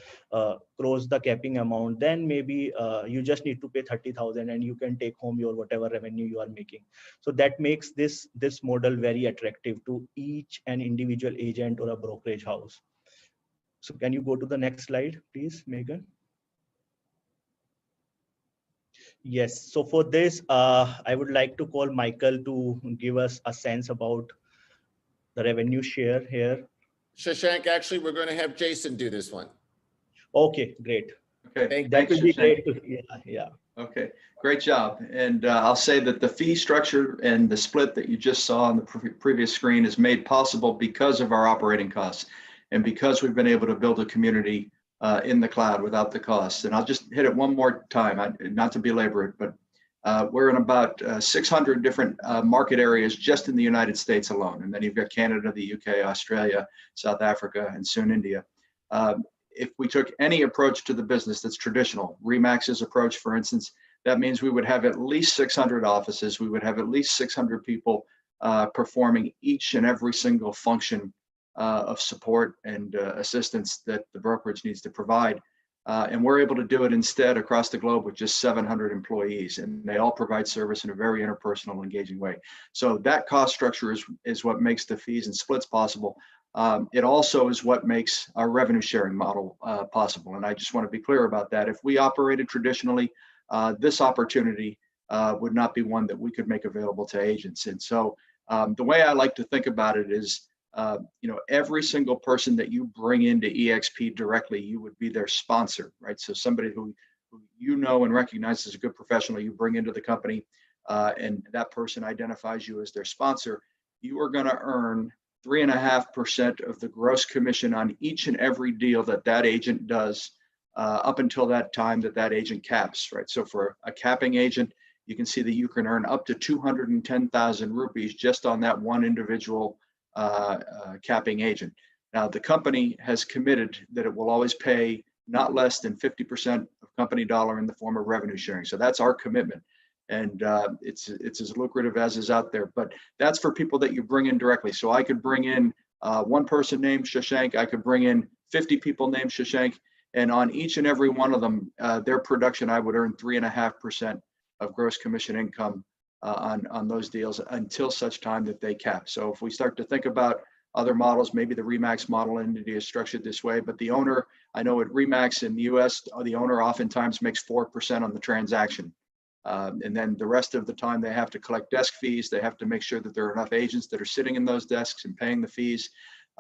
crossed the capping amount, then maybe you just need to pay 30,000 and you can take home your whatever revenue you are making. So that makes this model very attractive to each and individual agent or a brokerage house. So can you go to the next slide, please, Megan? Yes. So for this, I would like to call Michael to give us a sense about the revenue share here. Shashank, actually, we're going to have Jason do this one. Okay, great. Okay, That thanks, will be Shashank. great. Yeah. Okay, great job. And I'll say that the fee structure and the split that you just saw on the previous screen is made possible because of our operating costs and because we've been able to build a community in the cloud without the costs. And I'll just hit it one more time, not to belabor it, but We're in about 600 different market areas just in the United States alone. And then you've got Canada, the UK, Australia, South Africa, and soon India. If we took any approach to the business that's traditional, RE/MAX's approach, for instance, that means we would have at least 600 offices. We would have at least 600 people performing each and every single function of support and assistance that the brokerage needs to provide. And we're able to do it instead across the globe with just 700 employees, and they all provide service in a very interpersonal, engaging way. So that cost structure is what makes the fees and splits possible. It also is what makes our revenue sharing model possible. And I just want to be clear about that. If we operated traditionally, this opportunity would not be one that we could make available to agents. And so the way I like to think about it is, every single person that you bring into eXp directly, you would be their sponsor, right? So somebody who you know and recognize as a good professional, you bring into the company, and that person identifies you as their sponsor, you are going to earn 3.5% of the gross commission on each and every deal that agent does up until that time that agent caps, right? So for a capping agent, you can see that you can earn up to 210,000 rupees just on that one individual capping agent. Now, the company has committed that it will always pay not less than 50% of company dollar in the form of revenue sharing. So that's our commitment. And it's as lucrative as is out there, but that's for people that you bring in directly. So I could bring in one person named Shashank, I could bring in 50 people named Shashank, and on each and every one of them, their production, I would earn 3.5% of gross commission income on those deals until such time that they cap. So if we start to think about other models, maybe the RE/MAX model in India is structured this way, but the owner, I know at RE/MAX in the US, the owner oftentimes makes 4% on the transaction. And then the rest of the time they have to collect desk fees. They have to make sure that there are enough agents that are sitting in those desks and paying the fees.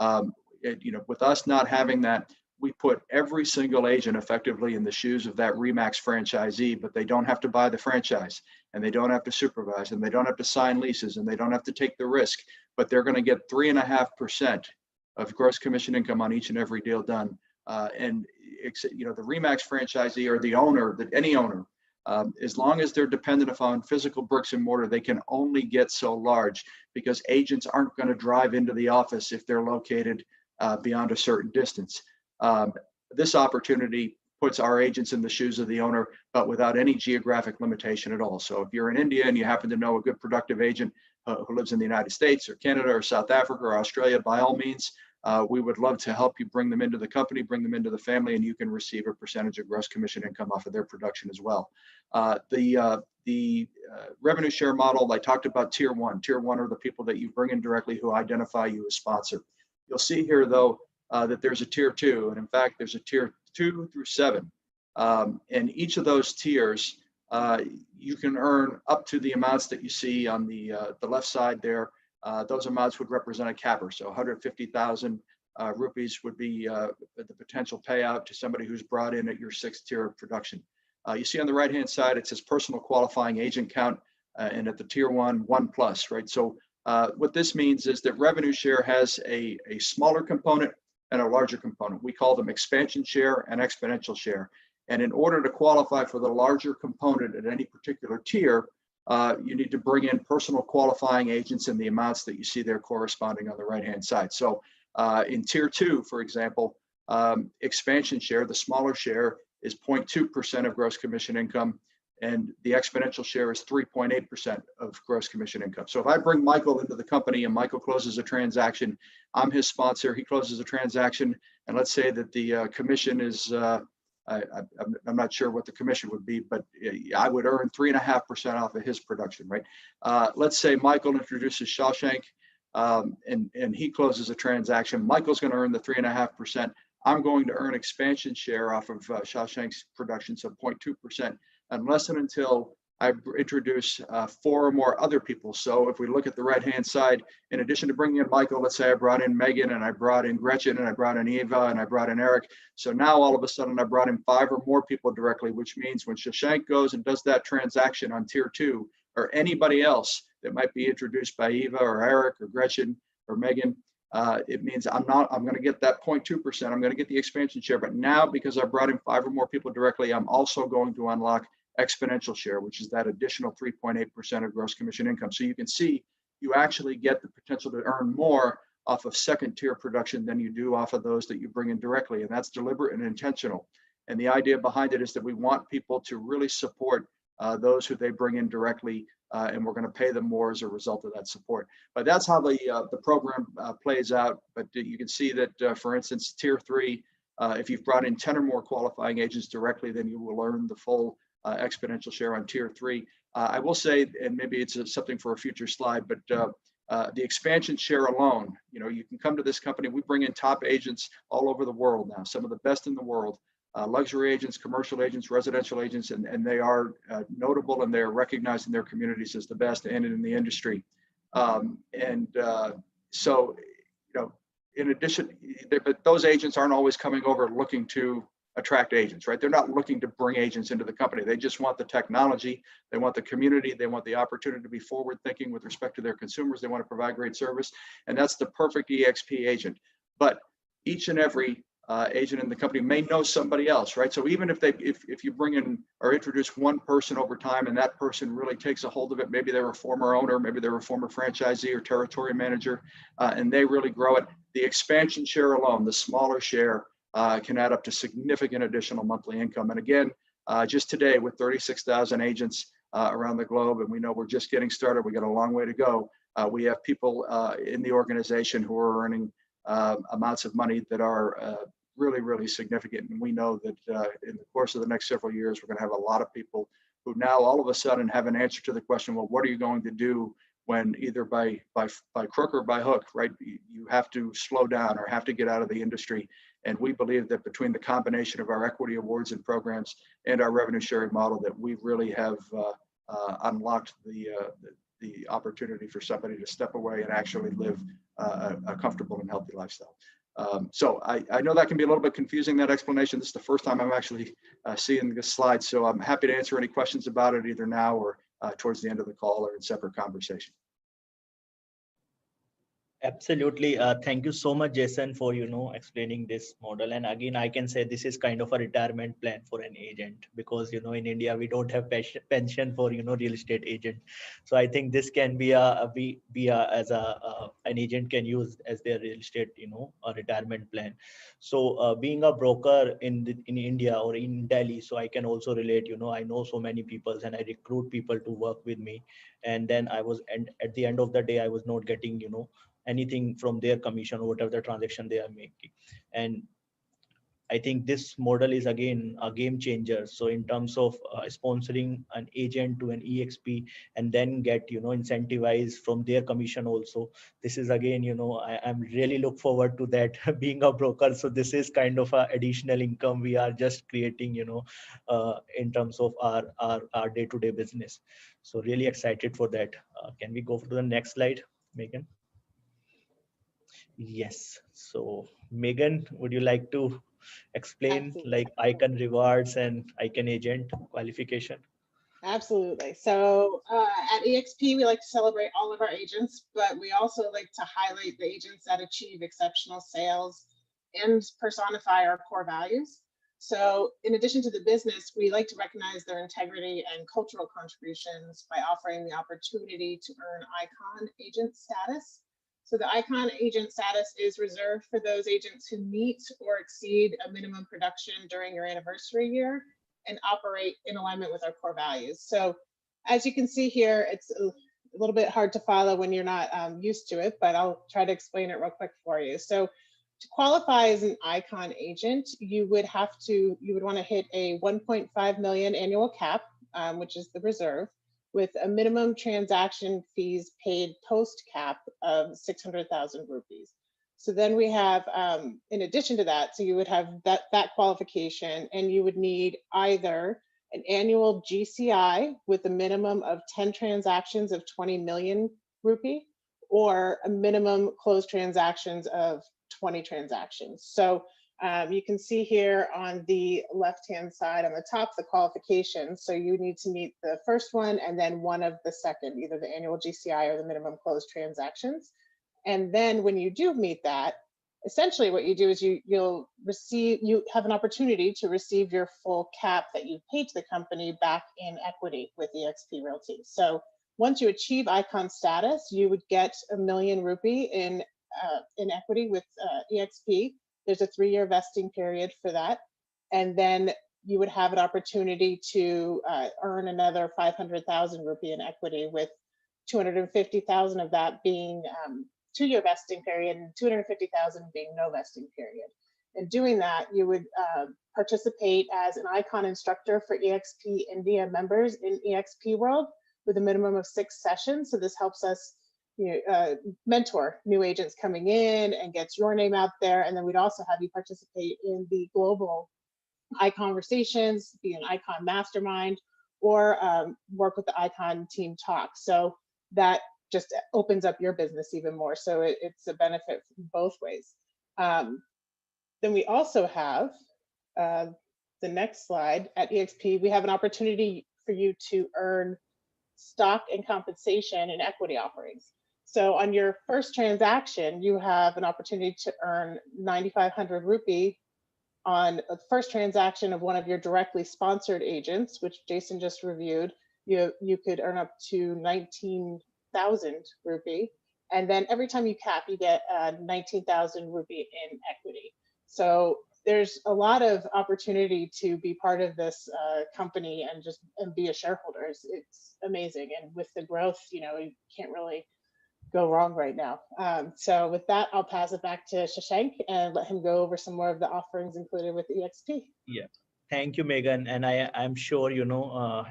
With us not having that, we put every single agent effectively in the shoes of that RE/MAX franchisee, but they don't have to buy the franchise, and they don't have to supervise, and they don't have to sign leases, and they don't have to take the risk, but they're going to get 3.5% of gross commission income on each and every deal done. The RE/MAX franchisee or the owner, any owner, as long as they're dependent upon physical bricks and mortar, they can only get so large because agents aren't going to drive into the office if they're located beyond a certain distance. This opportunity puts our agents in the shoes of the owner, but without any geographic limitation at all. So if you're in India and you happen to know a good productive agent who lives in the United States or Canada or South Africa or Australia, by all means, we would love to help you bring them into the company, bring them into the family, and you can receive a percentage of gross commission income off of their production as well. The revenue share model, I talked about tier one. Tier one are the people that you bring in directly who identify you as sponsor. You'll see here, though, that there's a tier two, and in fact, there's a tier 2 through 7. And each of those tiers, you can earn up to the amounts that you see on the left side there. Those amounts would represent a capper. So 150,000 rupees would be the potential payout to somebody who's brought in at your 6th tier of production. You see on the right-hand side, it says personal qualifying agent count, and at the tier 1 plus, right? So what this means is that revenue share has a smaller component and a larger component. We call them expansion share and exponential share. And in order to qualify for the larger component at any particular tier, you need to bring in personal qualifying agents in the amounts that you see there corresponding on the right-hand side. So in tier 2, for example, expansion share, the smaller share, is 0.2% of gross commission income, and the exponential share is 3.8% of gross commission income. So if I bring Michael into the company and Michael closes a transaction, I'm his sponsor, he closes a transaction, and let's say that the commission is, I'm not sure what the commission would be, but I would earn 3.5% off of his production, right? Let's say Michael introduces Shashank and he closes a transaction. Michael's going to earn the 3.5%. I'm going to earn expansion share off of Shashank's production, so 0.2%, unless and until I introduce 4 or more other people. So if we look at the right-hand side, in addition to bringing in Michael, let's say I brought in Megan, and I brought in Gretchen, and I brought in Eva, and I brought in Eric. So now all of a sudden I brought in 5 or more people directly, which means when Shashank goes and does that transaction on tier 2, or anybody else that might be introduced by Eva or Eric or Gretchen or Megan, it means I'm going to get that 0.2%. I'm going to get the expansion share. But now, because I brought in 5 or more people directly, I'm also going to unlock exponential share, which is that additional 3.8% of gross commission income. So you can see you actually get the potential to earn more off of second tier production than you do off of those that you bring in directly. And that's deliberate and intentional. And the idea behind it is that we want people to really support those who they bring in directly, and we're going to pay them more as a result of that support. But that's how the program plays out. But you can see that, for instance, tier 3, if you've brought in 10 or more qualifying agents directly, then you will earn the full exponential share on tier 3. I will say, and maybe it's something for a future slide, but the expansion share alone, you can come to this company. We bring in top agents all over the world now, some of the best in the world. Luxury agents, commercial agents, residential agents, and they are notable, and they're recognized in their communities as the best and in the industry. So, in addition, but those agents aren't always coming over looking to attract agents, right? They're not looking to bring agents into the company. They just want the technology. They want the community. They want the opportunity to be forward thinking with respect to their consumers. They want to provide great service. And that's the perfect EXP agent. But each and every agent in the company may know somebody else, right? So even if you bring in or introduce one person over time and that person really takes a hold of it, maybe they're a former owner, maybe they're a former franchisee or territory manager, and they really grow it, the expansion share alone, the smaller share, can add up to significant additional monthly income. And again, just today with 36,000 agents around the globe, and we know we're just getting started, we got a long way to go. We have people in the organization who are earning amounts of money that are really, really significant. And we know that in the course of the next several years, we're going to have a lot of people who now all of a sudden have an answer to the question, well, what are you going to do when either by crook or by hook, right? You have to slow down or have to get out of the industry. And we believe that between the combination of our equity awards and programs and our revenue sharing model, that we really have unlocked the opportunity for somebody to step away and actually live a comfortable and healthy lifestyle. So I know that can be a little bit confusing, that explanation. This is the first time I'm actually seeing this slide. So I'm happy to answer any questions about it either now or towards the end of the call or in separate conversation. Absolutely. Thank you so much, Jason, for explaining this model. And again, I can say this is kind of a retirement plan for an agent, because in India we don't have pension for real estate agent. So I think this can be an agent can use as their real estate a retirement plan. So being a broker in India or in Delhi, so I can also relate. I know so many people and I recruit people to work with me, and then at the end of the day I was not getting anything from their commission or whatever the transaction they are making. And I think this model is again a game changer. So in terms of sponsoring an agent to an EXP and then get incentivized from their commission also, this is again I'm really look forward to that being a broker. So this is kind of a additional income we are just creating in terms of our day-to-day business. So really excited for that. Can we go to the next slide, Megan? Yes. So Megan, would you like to explain like Icon rewards and Icon agent qualification? Absolutely. So at EXP, we like to celebrate all of our agents, but we also like to highlight the agents that achieve exceptional sales and personify our core values. So in addition to the business, we like to recognize their integrity and cultural contributions by offering the opportunity to earn Icon agent status. So the Icon agent status is reserved for those agents who meet or exceed a minimum production during your anniversary year and operate in alignment with our core values. So as you can see here, it's a little bit hard to follow when you're not used to it, but I'll try to explain it real quick for you. So to qualify as an Icon agent, you would want to hit a 1.5 million annual cap, which is the reserve, with a minimum transaction fees paid post cap of 600,000 rupees. So then we have, in addition to that, so you would have that qualification, and you would need either an annual GCI with a minimum of 10 transactions of 20 million rupee, or a minimum closed transactions of 20 transactions. So you can see here on the left-hand side on the top, the qualifications. So you need to meet the first one and then one of the second, either the annual GCI or the minimum closed transactions. And then when you do meet that, essentially what you do is you have an opportunity to receive your full cap that you paid to the company back in equity with eXp Realty. So once you achieve icon status, you would get $1 million rupee in equity with eXp. There's a 3-year vesting period for that. And then you would have an opportunity to earn another 500,000 rupee in equity, with 250,000 of that being 2-year vesting period and 250,000 being no vesting period. In doing that, you would participate as an icon instructor for eXp India members in eXp World with a minimum of 6 sessions. So this helps us mentor new agents coming in and gets your name out there. And then we'd also have you participate in the global iConversations, be an icon mastermind, or work with the icon team talk. So that just opens up your business even more. So it's a benefit both ways. Then we also have the next slide. At eXp, we have an opportunity for you to earn stock and compensation and equity offerings. So on your first transaction, you have an opportunity to earn 9,500 rupee on the first transaction of one of your directly sponsored agents, which Jason just reviewed. You could earn up to 19,000 rupee. And then every time you cap, you get 19,000 rupee in equity. So there's a lot of opportunity to be part of this company and be a shareholder. It's amazing. And with the growth, you can't really go wrong right now. So with that, I'll pass it back to Shashank and let him go over some more of the offerings included with eXp. Yeah. Thank you, Megan. And I'm sure,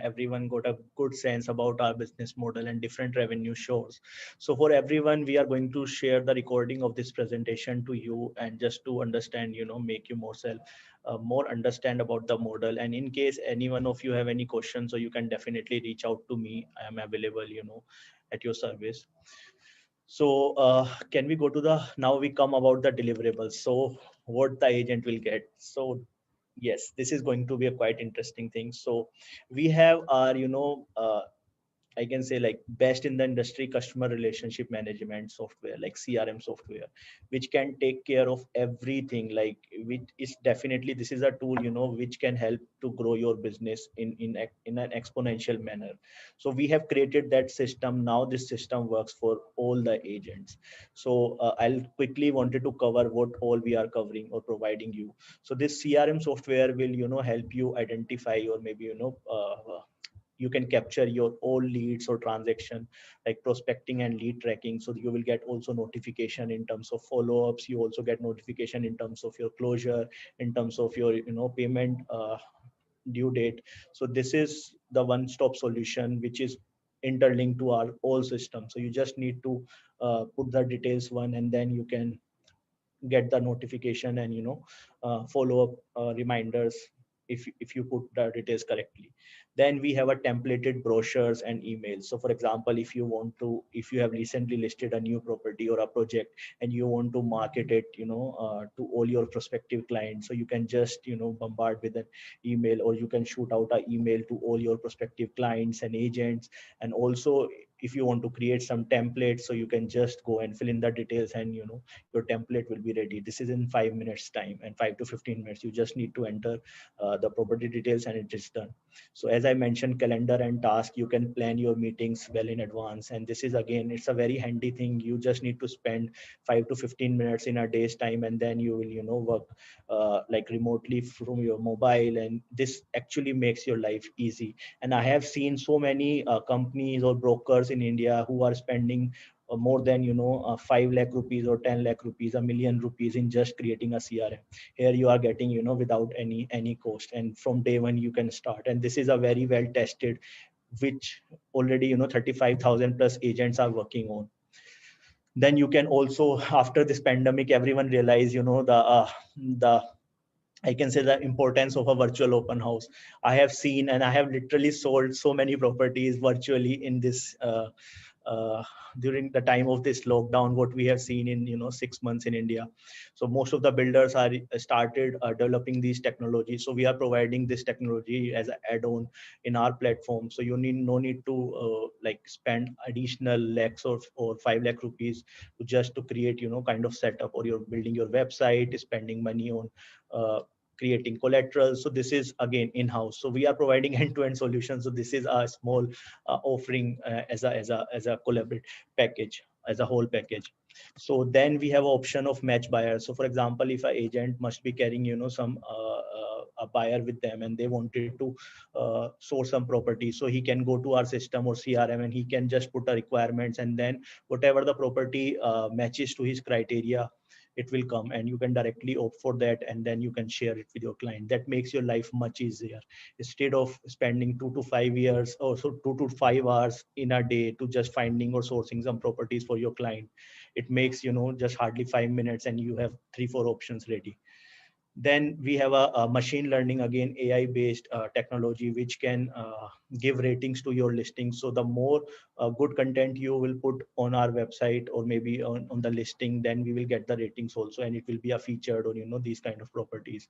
everyone got a good sense about our business model and different revenue sources. So for everyone, we are going to share the recording of this presentation to you, and just to understand, make you more understand about the model. And in case any one of you have any questions, so you can definitely reach out to me. I am available, at your service. So can we go to now we come about the deliverables. So what the agent will get. So yes, this is going to be a quite interesting thing. So we have our, I can say, like, best in the industry customer relationship management software, like CRM software, which can take care of everything. Like, which is definitely, this is a tool, which can help to grow your business in an exponential manner. So we have created that system. Now this system works for all the agents. So I'll quickly wanted to cover what all we are covering or providing you. So this CRM software will, help you identify, or maybe, you can capture your all leads or transaction, like prospecting and lead tracking. So you will get also notification in terms of follow-ups. You also get notification in terms of your closure, in terms of your payment due date. So this is the one-stop solution which is interlinked to our all system. So you just need to put the details one, and then you can get the notification and follow up reminders if you put the details correctly. Then we have a templated brochures and emails. So for example, if you have recently listed a new property or a project and you want to market it to all your prospective clients, so you can just bombard with an email, or you can shoot out an email to all your prospective clients and agents. And also, if you want to create some templates, so you can just go and fill in the details, and your template will be ready. This is in 5 minutes time, and 5 to 15 minutes. You just need to enter the property details and it is done. So as I mentioned, calendar and task, you can plan your meetings well in advance. And this is, again, it's a very handy thing. You just need to spend 5 to 15 minutes in a day's time, and then you will work like remotely from your mobile. And this actually makes your life easy. And I have seen so many companies or brokers in India who are spending more than 5 lakh rupees or 10 lakh rupees, $1 million rupees in just creating a CRM. Here you are getting without any cost, and from day one you can start. And this is a very well tested, which already 35,000 plus agents are working on. Then you can also, after this pandemic, everyone realized the I can say the importance of a virtual open house. I have seen, and I have literally sold so many properties virtually in this during the time of this lockdown, what we have seen in 6 months in India. So most of the builders are started developing these technologies. So we are providing this technology as an add-on in our platform. So you need no need to like spend additional lakhs or 5 lakh rupees to just to create kind of setup, or you're building your website, spending money on creating collateral. So this is again in-house. So we are providing end-to-end solutions. So this is a small offering as a collaborate package, as a whole package. So then we have option of match buyers. So for example, if an agent must be carrying some a buyer with them, and they wanted to source some property, so he can go to our system or CRM, and he can just put the requirements, and then whatever the property matches to his criteria, it will come, and you can directly opt for that, and then you can share it with your client. That makes your life much easier. Instead of spending 2 to 5 years, or so 2 to 5 hours in a day to just finding or sourcing some properties for your client, it makes just hardly 5 minutes, and you have 3 4 options ready. Then we have a machine learning, again AI based technology, which can give ratings to your listings. So the more good content you will put on our website, or maybe on the listing, then we will get the ratings also, and it will be a featured on these kind of properties.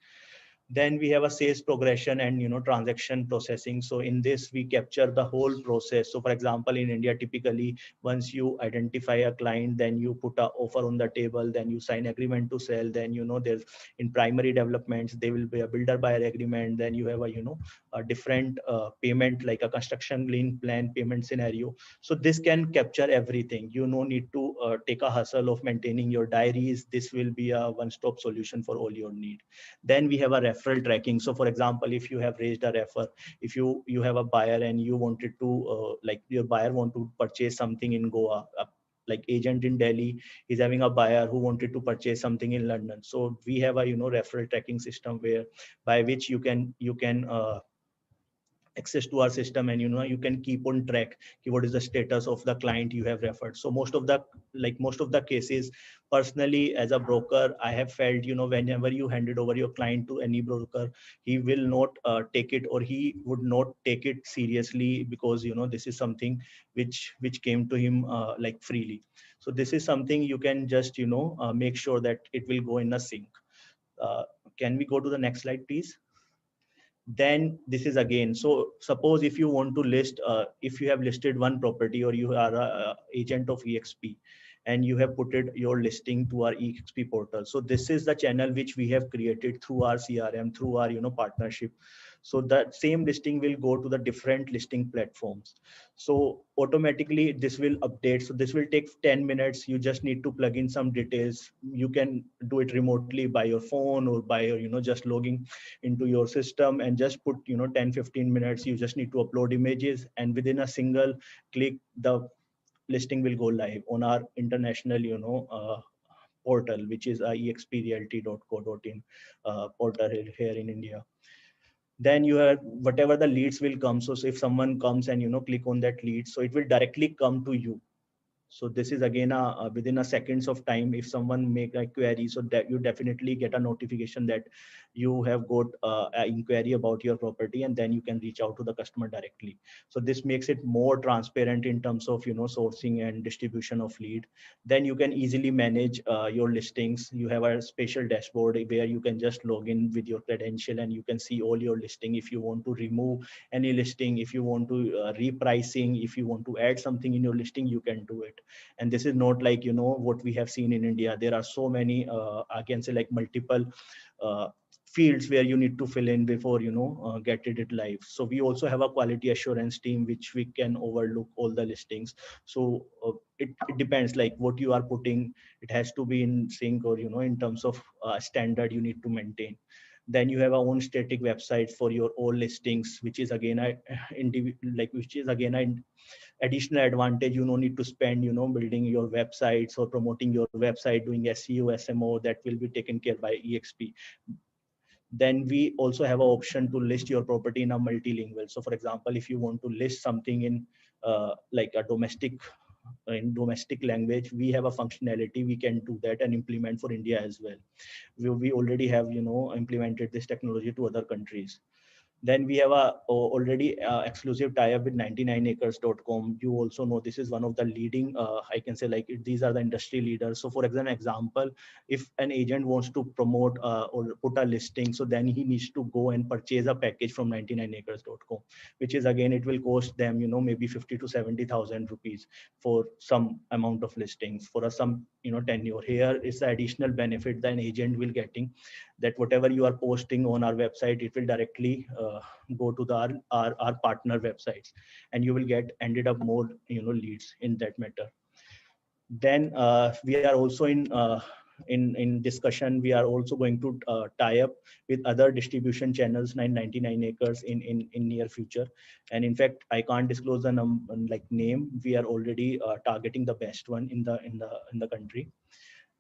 Then we have a sales progression and transaction processing. So in this we capture the whole process. So for example, in India, typically once you identify a client, then you put a offer on the table, then you sign agreement to sell, then there's in primary developments there will be a builder buyer agreement, then you have a different payment, like a construction lien plan payment scenario. So this can capture everything. You no need to take a hustle of maintaining your diaries. This will be a one-stop solution for all your need. Then we have a referral tracking. So for example, if you have raised a refer, if you have a buyer and you wanted to like your buyer want to purchase something in Goa, like agent in Delhi is having a buyer who wanted to purchase something in London. So we have a referral tracking system, where by which you can access to our system, and you can keep on track what is the status of the client you have referred. So most of the cases, personally as a broker, I have felt whenever you handed over your client to any broker, he will not take it, or he would not take it seriously, because this is something which came to him like freely. So this is something you can just make sure that it will go in a sync. uh, can we go to the next slide, please? Then this is again, so suppose if you want to list, if you have listed one property, or you are a agent of EXP, and you have put it your listing to our EXP portal. So this is the channel which we have created through our CRM, through our partnership. So that same listing will go to the different listing platforms. So automatically this will update. So this will take 10 minutes. You just need to plug in some details. You can do it remotely by your phone, or by your just logging into your system, and just put 10-15 minutes. You just need to upload images, and within a single click the listing will go live on our international portal, which is exprealty.co.in portal here in India. Then you have whatever the leads will come. So if someone comes and click on that lead, so it will directly come to you. So this is again within a seconds of time. If someone make a query, so that you definitely get a notification that you have got an inquiry about your property, and then you can reach out to the customer directly. So this makes it more transparent in terms of sourcing and distribution of lead. Then you can easily manage your listings. You have a special dashboard where you can just log in with your credential, and you can see all your listing. If you want to remove any listing, if you want to repricing, if you want to add something in your listing, you can do it. And this is not like what we have seen in India. There are so many I can say like multiple uh, fields where you need to fill in before get it live. So we also have a quality assurance team which we can overlook all the listings. So it depends like what you are putting. It has to be in sync, or in terms of standard you need to maintain. Then you have our own static website for your all listings, which is again a additional advantage. You no need to spend building your websites or promoting your website, doing SEO, SMO. That will be taken care by EXP. Then we also have an option to list your property in a multilingual. So for example, if you want to list something in like a domestic language, we have a functionality. We can do that and implement for India as well. We already have implemented this technology to other countries. Then we have a already exclusive tie-up with 99acres.com. You also know this is one of the leading, I can say like these are the industry leaders. So for example, if an agent wants to promote or put a listing, so then he needs to go and purchase a package from 99acres.com, which is again, it will cost them, maybe 50 to 70,000 rupees for some amount of listings for a some, tenure. Here is the additional benefit that an agent will getting, that whatever you are posting on our website, it will directly go to our partner websites, and you will get ended up more leads in that matter. Then we are also in discussion. We are also going to tie up with other distribution channels, 99 acres in near future. And in fact, I can't disclose the name. We are already targeting the best one in the country.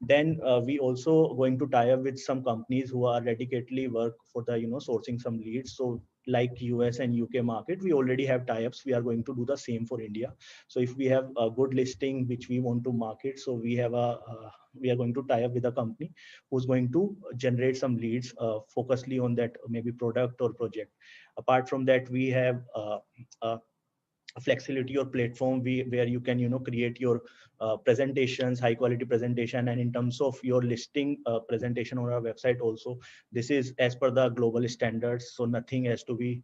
Then we also going to tie up with some companies who are dedicatedly work for the sourcing some leads. So like US and UK market, we already have tie-ups. We are going to do the same for India. So if we have a good listing which we want to market, so we have we are going to tie up with a company who's going to generate some leads focusedly on that maybe product or project. Apart from that, we have flexibility or platform where you can create your presentations, high quality presentation, and in terms of your listing presentation on our website also, this is as per the global standards, so nothing has to be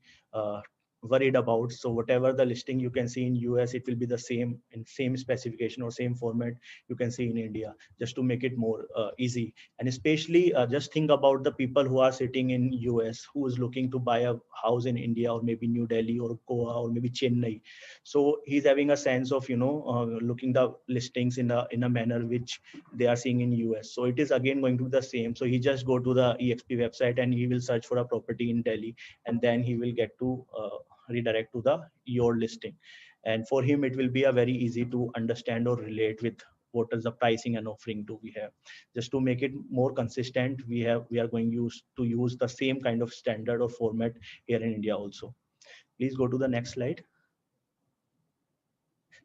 worried about. So whatever the listing you can see in US, it will be the same in same specification or same format you can see in India, just to make it more easy. And especially just think about the people who are sitting in US who is looking to buy a house in India, or maybe New Delhi or Goa or maybe Chennai. So he's having a sense of looking the listings in a manner which they are seeing in US. So it is again going to be the same. So he just go to the EXP website and he will search for a property in Delhi, and then he will get to redirect to the your listing. And for him, it will be a very easy to understand or relate with what is the pricing and offering do we have. Just to make it more consistent, we are going to use the same kind of standard or format here in India also. Please go to the next slide.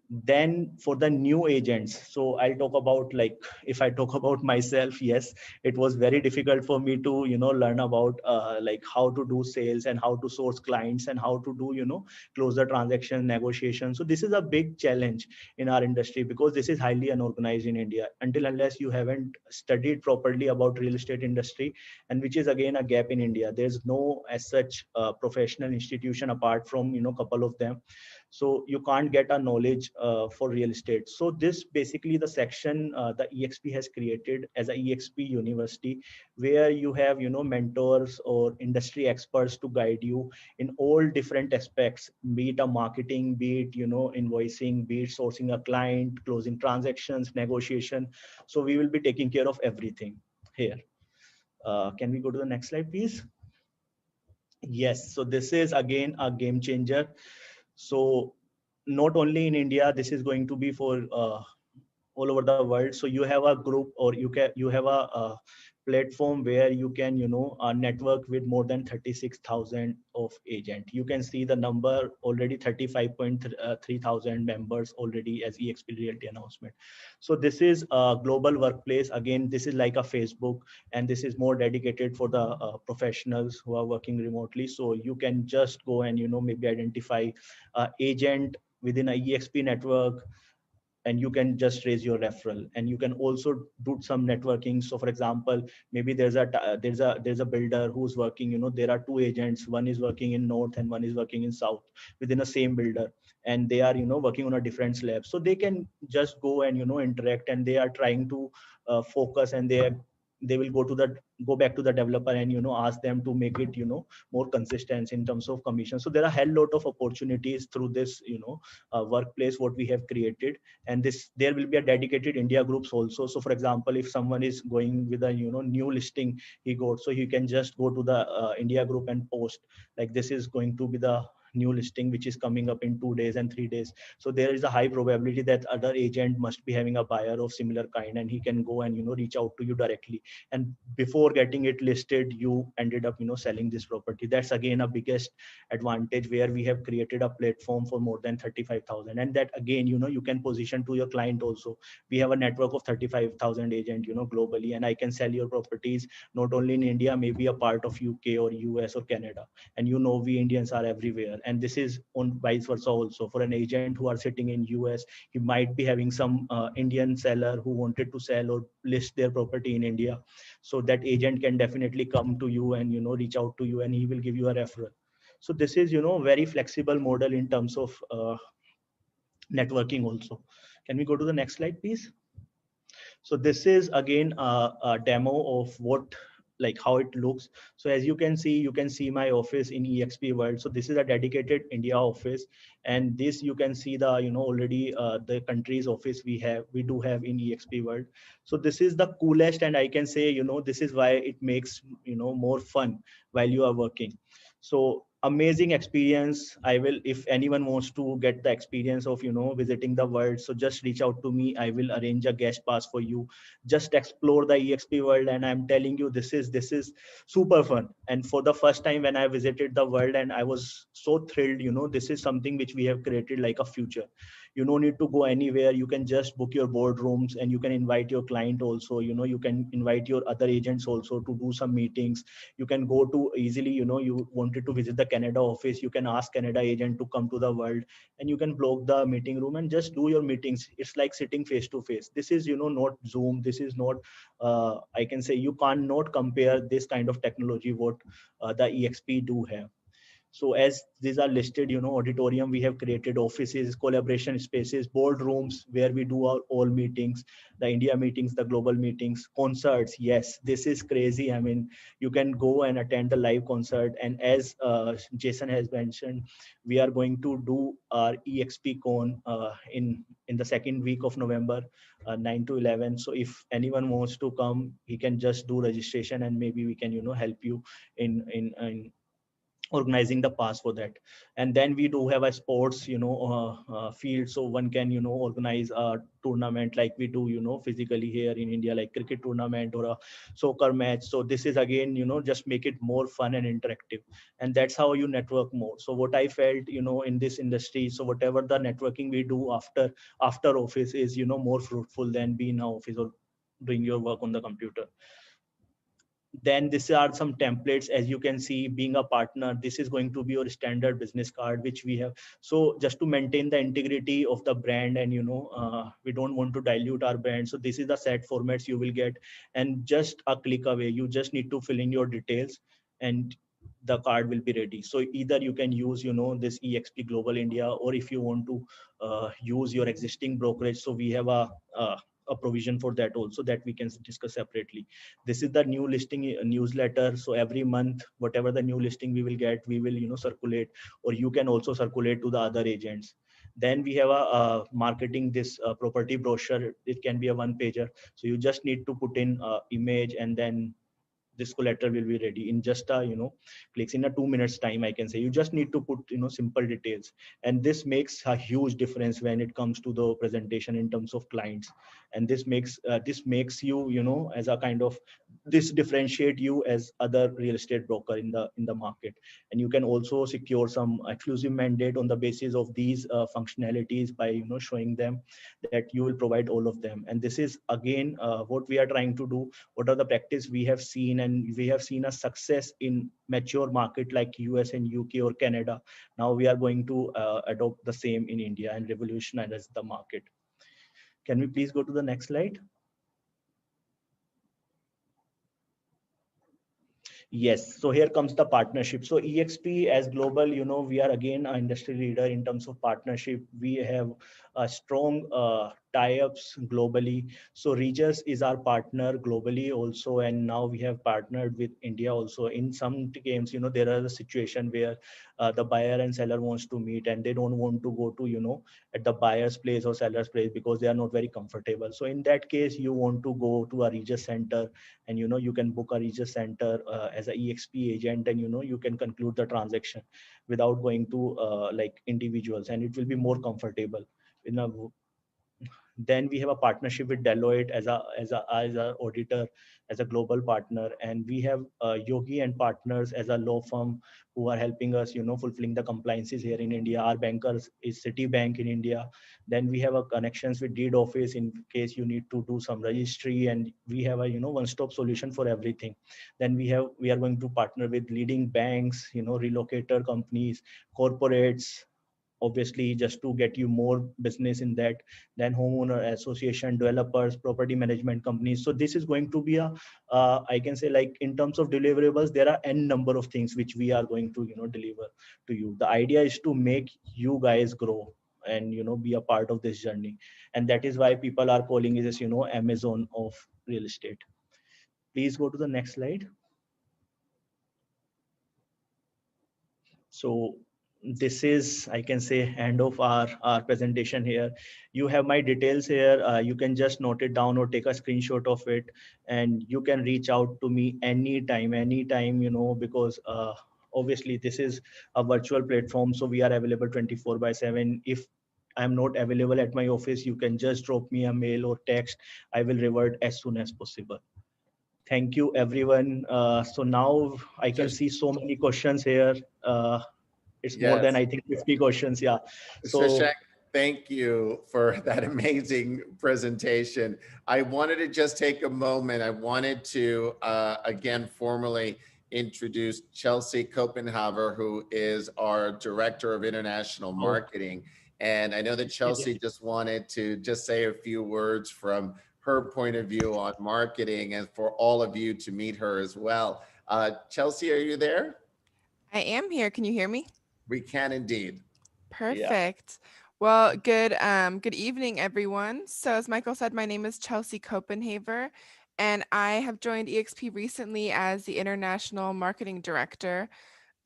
Then for the new agents, so I'll talk about, like, if I talk about myself, yes, it was very difficult for me to learn about like how to do sales and how to source clients and how to do close the transaction negotiation. So this is a big challenge in our industry, because this is highly unorganized in India. Until unless you haven't studied properly about real estate industry, and which is again a gap in India, there's no as such professional institution apart from couple of them. So you can't get a knowledge for real estate. So this basically the section the EXP has created as a EXP university, where you have mentors or industry experts to guide you in all different aspects, be it a marketing, be it invoicing, be it sourcing a client, closing transactions, negotiation. So we will be taking care of everything here. Can we go to the next slide, please? Yes, so this is again a game changer. So not only in India, this is going to be for all over the world. So you have a group, or you have a platform where you can network with more than 36,000 of agent. You can see the number already 35.3 thousand members already as EXP Realty announcement. So this is a global workplace. Again, this is like a Facebook, and this is more dedicated for the professionals who are working remotely. So you can just go and maybe identify agent within a EXP network, and you can just raise your referral. And you can also do some networking. So for example, maybe there's a builder who's working, there are two agents, one is working in north and one is working in south within the same builder, and they are working on a different slab. So they can just go and interact, and they are trying to focus, and they will go back to the developer and ask them to make it more consistent in terms of commission. So there are a hell lot of opportunities through this workplace what we have created. And there will be a dedicated India groups also. So for example, if someone is going with a new listing he got, so he can just go to the India group and post like, this is going to be the new listing which is coming up in 2 days and 3 days. So there is a high probability that other agent must be having a buyer of similar kind, and he can go and reach out to you directly, and before getting it listed you ended up selling this property. That's again a biggest advantage, where we have created a platform for more than 35,000, and that again you can position to your client also. We have a network of 35,000 agent globally, and I can sell your properties not only in India, maybe a part of UK or US or Canada. And we Indians are everywhere, and this is on vice versa also. For an agent who are sitting in US, he might be having some Indian seller who wanted to sell or list their property in India. So that agent can definitely come to you and reach out to you, and he will give you a referral. So this is very flexible model in terms of networking also. Can we go to the next slide, please? So this is again a demo of how it looks. So as you can see my office in EXP World. So this is a dedicated India office, and this you can see the already the country's office we do have in EXP World. So this is the coolest, and I can say this is why it makes more fun while you are working. So amazing experience. I will, if anyone wants to get the experience of visiting the world, so just reach out to me. I will arrange a guest pass for you. Just explore the EXP World, and I'm telling you, this is super fun. And for the first time when I visited the world, and I was so thrilled, this is something which we have created like a future. You don't need to go anywhere. You can just book your boardrooms, and you can invite your client also. You can invite your other agents also to do some meetings. You can go to easily, you wanted to visit the Canada office, you can ask Canada agent to come to the world, and you can block the meeting room and just do your meetings. It's like sitting face to face. This is not Zoom. This is not I can say you can't not compare this kind of technology what the EXP do have. So as these are listed, auditorium we have created, offices, collaboration spaces, boardrooms where we do our all meetings, the India meetings, the global meetings, concerts. Yes, this is crazy. I mean, you can go and attend the live concert. And as Jason has mentioned, we are going to do our EXP Con in the second week of November, 9 to 11. So if anyone wants to come, he can just do registration, and maybe we can help you in organizing the pass for that. And then we do have a sports field, so one can organize a tournament like we do physically here in India, like cricket tournament or a soccer match. So this is again just make it more fun and interactive, and that's how you network more. So what I felt in this industry, so whatever the networking we do after office is more fruitful than being in office or doing your work on the computer. Then these are some templates. As you can see, being a partner, this is going to be your standard business card which we have. So just to maintain the integrity of the brand, and we don't want to dilute our brand, so this is the set formats you will get, and just a click away, you just need to fill in your details and the card will be ready. So either you can use this EXP Global India, or if you want to use your existing brokerage, so we have a provision for that also, that we can discuss separately. This is the new listing newsletter. So every month, whatever the new listing we will get, we will circulate, or you can also circulate to the other agents. Then we have a marketing this property brochure. It can be a one pager. So you just need to put in image, and then this collateral will be ready in just clicks, in a 2 minutes time. I can say you just need to put simple details, and this makes a huge difference when it comes to the presentation in terms of clients. And this makes you as a kind of, this differentiate you as other real estate broker in the market. And you can also secure some exclusive mandate on the basis of these functionalities by showing them that you will provide all of them. And this is again what we are trying to do. What are the practice we have seen, and we have seen a success in mature market like US and UK or Canada. Now we are going to adopt the same in India and revolutionize the market. Can we please go to the next slide? Yes, so here comes the partnership. So EXP as global, we are again an industry leader in terms of partnership. We have a strong tie-ups globally. So Regis is our partner globally also, and now we have partnered with India also. In some games, there are a situation where the buyer and seller wants to meet, and they don't want to go to, at the buyer's place or seller's place because they are not very comfortable. So in that case, you want to go to a Regis center, and you can book a Regis center as a EXP agent, and you can conclude the transaction without going to like individuals, and it will be more comfortable. In a Then we have a partnership with Deloitte as a auditor, as a global partner, and we have Yogi and Partners as a law firm who are helping us, fulfilling the compliances here in India. Our bankers is Citibank in India. Then we have a connections with Deed Office in case you need to do some registry, and we have a one-stop solution for everything. Then we are going to partner with leading banks, relocator companies, corporates, obviously just to get you more business in that, then homeowner association, developers, property management companies. So this is going to be a I can say, like, in terms of deliverables, there are n number of things which we are going to deliver to you. The idea is to make you guys grow and be a part of this journey, and that is why people are calling it as Amazon of real estate. Please go to the next slide. So this is, I can say, end of our presentation here. You have my details here. You can just note it down or take a screenshot of it, and you can reach out to me anytime, because obviously this is a virtual platform, so we are available 24/7. If I'm not available at my office, you can just drop me a mail or text. I will revert as soon as possible. Thank you, everyone. So now I can see so many questions here. It's more than, Yes. I think, 50 questions. Yeah. So Shashank, thank you for that amazing presentation. I wanted to just take a moment. I wanted to, again, formally introduce Chelsea Copenhaver, who is our Director of International Marketing. And I know that Chelsea just wanted to just say a few words from her point of view on marketing, and for all of you to meet her as well. Chelsea, are you there? I am here. Can you hear me? We can indeed. Perfect. Well, good evening, everyone. So as Michael said, my name is Chelsea Copenhaver, and I have joined EXP recently as the International Marketing Director.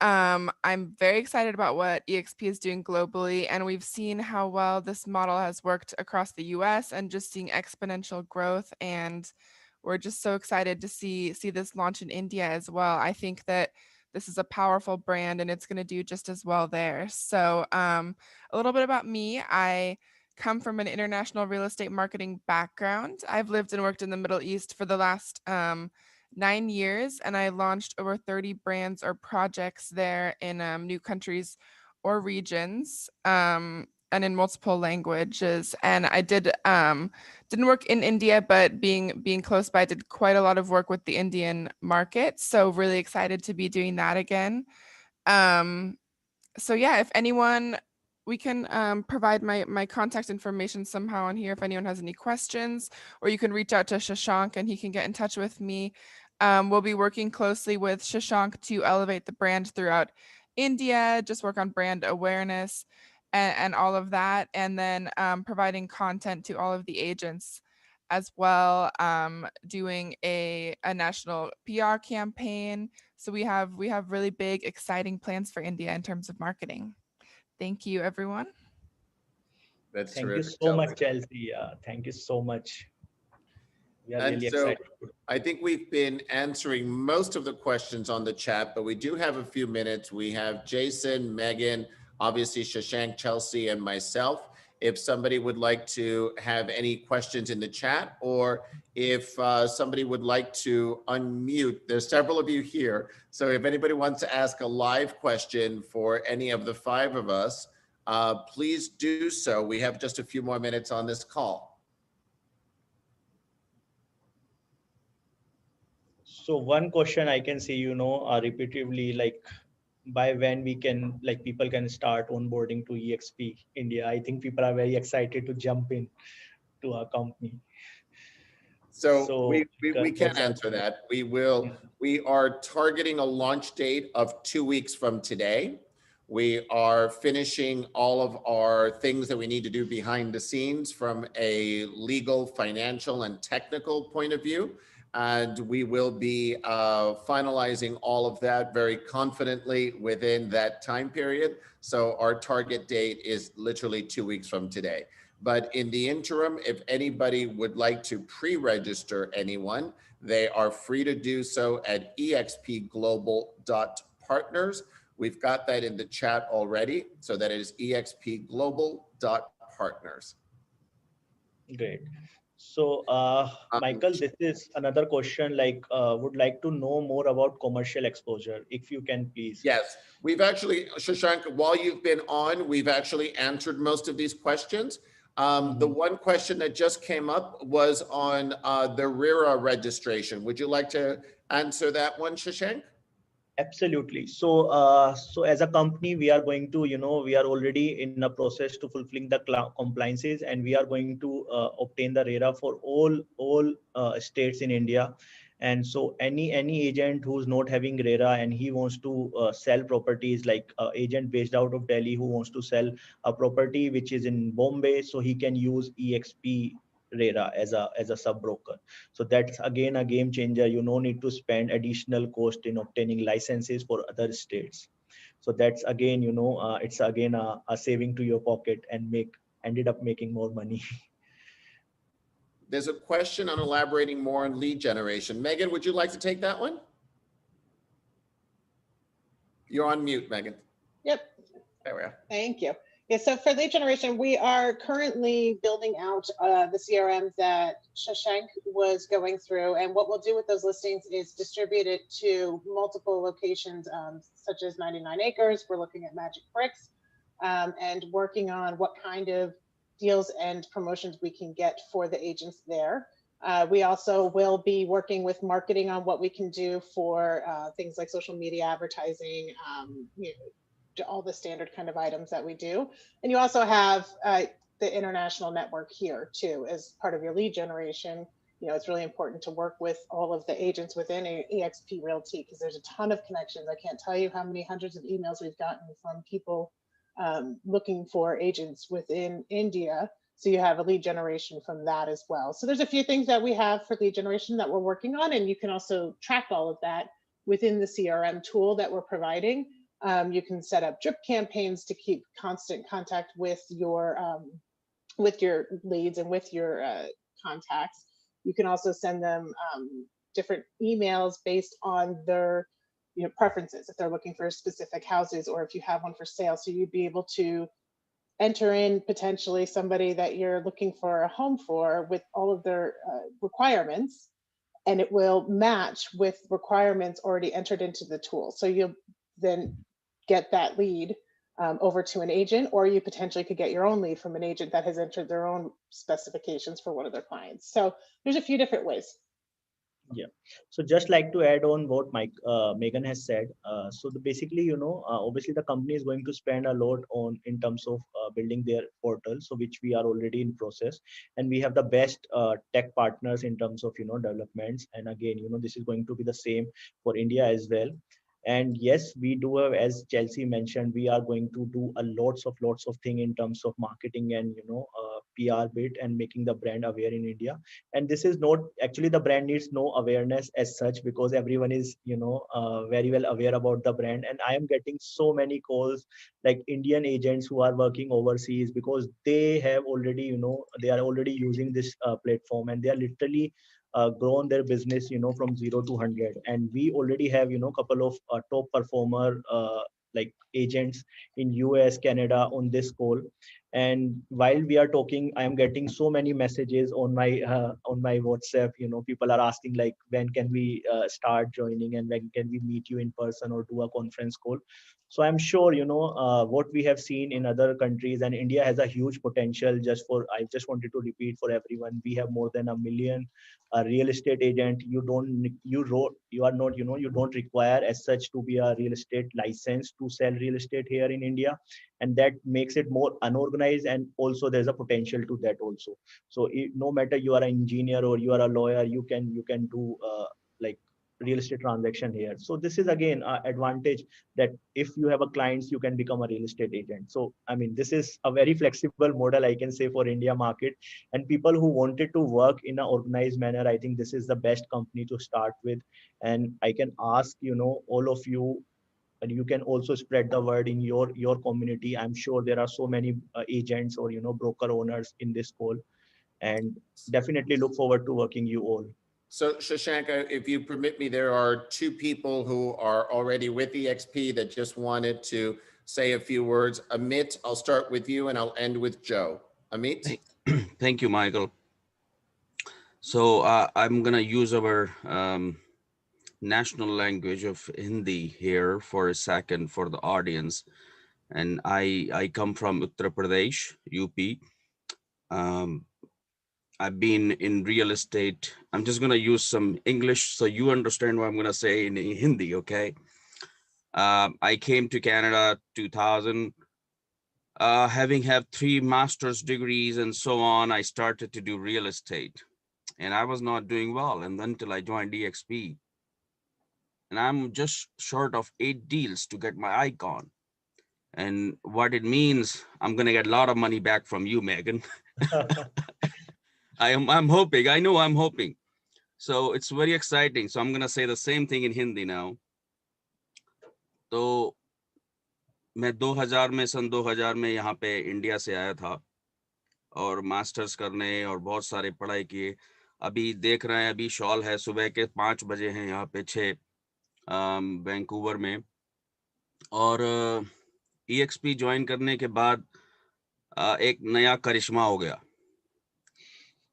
I'm very excited about what EXP is doing globally, and we've seen how well this model has worked across the US and just seeing exponential growth. And we're just so excited to see this launch in India as well. I think that this is a powerful brand and it's going to do just as well there. So a little bit about me. I come from an international real estate marketing background. I've lived and worked in the Middle East for the last 9 years, and I launched over 30 brands or projects there in new countries or regions, and in multiple languages. And I didn't work in India, but being close by, I did quite a lot of work with the Indian market. So really excited to be doing that again. So yeah, if anyone, we can provide my contact information somehow on here if anyone has any questions, or you can reach out to Shashank and he can get in touch with me. We'll be working closely with Shashank to elevate the brand throughout India, just work on brand awareness and all of that, and then providing content to all of the agents as well, doing a national PR campaign. So we have really big, exciting plans for India in terms of marketing. Thank you, everyone. That's thank you terrific, so Chelsea. much, Chelsea. Thank you so much. We are really excited. I think we've been answering most of the questions on the chat, but we do have a few minutes. We have Jason, Megan, obviously Shashank, Chelsea, and myself. If somebody would like to have any questions in the chat, or if somebody would like to unmute, there's several of you here. So if anybody wants to ask a live question for any of the 5 of us, please do so. We have just a few more minutes on this call. So one question I can see, repeatedly, like, by when we can, like, people can start onboarding to EXP India. I think people are very excited to jump in to our company. So we can answer that. We are targeting a launch date of 2 weeks from today. We are finishing all of our things that we need to do behind the scenes from a legal, financial, and technical point of view. And we will be finalizing all of that very confidently within that time period. So our target date is literally 2 weeks from today. But in the interim, if anybody would like to pre-register anyone, they are free to do so at expglobal.partners. We've got that in the chat already. So that is expglobal.partners. Great. So, Michael, this is another question, like, would like to know more about commercial exposure, if you can, please. Yes, we've actually, Shashank, while you've been on, we've actually answered most of these questions. The one question that just came up was on the RERA registration. Would you like to answer that one, Shashank? Absolutely. So, so as a company, we are going to, we are already in a process to fulfilling the compliances, and we are going to obtain the RERA for all states in India. And so any agent who's not having RERA and he wants to sell properties, like agent based out of Delhi who wants to sell a property which is in Bombay, so he can use EXP RERA as a sub broker. So that's again a game changer. You no need to spend additional cost in obtaining licenses for other states. So that's again, it's again a saving to your pocket and ended up making more money. There's a question on elaborating more on lead generation. Megan, would you like to take that one? You're on mute, Megan. Yep. There we are. Thank you. Yeah, so for lead generation, we are currently building out the CRM that Shashank was going through. And what we'll do with those listings is distribute it to multiple locations, such as 99 Acres. We're looking at Magic Bricks and working on what kind of deals and promotions we can get for the agents there. We also will be working with marketing on what we can do for things like social media advertising, all the standard kind of items that we do. And you also have the international network here too, as part of your lead generation. It's really important to work with all of the agents within eXp Realty, because there's a ton of connections. I can't tell you how many hundreds of emails we've gotten from people looking for agents within India. So you have a lead generation from that as well. So there's a few things that we have for lead generation that we're working on, and you can also track all of that within the CRM tool that we're providing. You can set up drip campaigns to keep constant contact with your leads and with your contacts. You can also send them different emails based on their preferences, if they're looking for specific houses or if you have one for sale. So you'd be able to enter in potentially somebody that you're looking for a home for with all of their requirements, and it will match with requirements already entered into the tool. So you'll then get that lead over to an agent, or you potentially could get your own lead from an agent that has entered their own specifications for one of their clients. So there's a few different ways. Yeah. So just like to add on what Megan has said. So basically, obviously the company is going to spend a lot on in terms of building their portal, so which we are already in process, and we have the best tech partners in terms of developments. And again, this is going to be the same for India as well. And yes, we do have, as Chelsea mentioned, we are going to do a lots of thing in terms of marketing and PR bit and making the brand aware in India. And this is not actually, the brand needs no awareness as such, because everyone is very well aware about the brand. And I am getting so many calls, like Indian agents who are working overseas, because they have already they are already using this platform, and they are literally grown their business from 0 to 100. And we already have couple of top performer like agents in US, Canada on this call. And while we are talking, I am getting so many messages on my WhatsApp. People are asking, like, when can we start joining, and when can we meet you in person or do a conference call. So I'm sure what we have seen in other countries, and India has a huge potential. I just wanted to repeat for everyone, we have more than 1 million real estate agent. You don't require as such to be a real estate license to sell real estate here in India, and that makes it more unorganized. And also there's a potential to that also. So no matter you are an engineer or you are a lawyer, you can do like real estate transaction here. So this is again an advantage that if you have a clients, you can become a real estate agent. So I mean, this is a very flexible model, I can say, for India market. And people who wanted to work in an organized manner, I think this is the best company to start with. And I can ask, all of you, and you can also spread the word in your community. I'm sure there are so many agents or broker owners in this call, and definitely look forward to working you all. So Shashank, if you permit me, there are two people who are already with EXP that just wanted to say a few words. Amit, I'll start with you and I'll end with Joe. Amit? Thank you, Michael. So I'm going to use our national language of Hindi here for a second for the audience. And I come from Uttar Pradesh, UP. I've been in real estate. I'm just going to use some English so you understand what I'm going to say in Hindi, okay? I came to Canada 2000. Having had 3 master's degrees and so on, I started to do real estate. And I was not doing well. And then until I joined EXP. And I'm just short of 8 deals to get my icon. And what it means, I'm going to get a lot of money back from you, Megan. I'm hoping. I know I'm hoping. So it's very exciting. So I'm going to say the same thing in Hindi now. तो मैं 2000 में सन 2000 में यहाँ पे India से आया था और मास्टर्स करने और बहुत सारे पढ़ाई किए. अभी देख रहे हैं, अभी शॉल है, सुबह के 5 बजे हैं यहाँ पे 6 वैंकूवर में. और EXP ज्वाइन करने के बाद एक नया करिश्मा हो गया.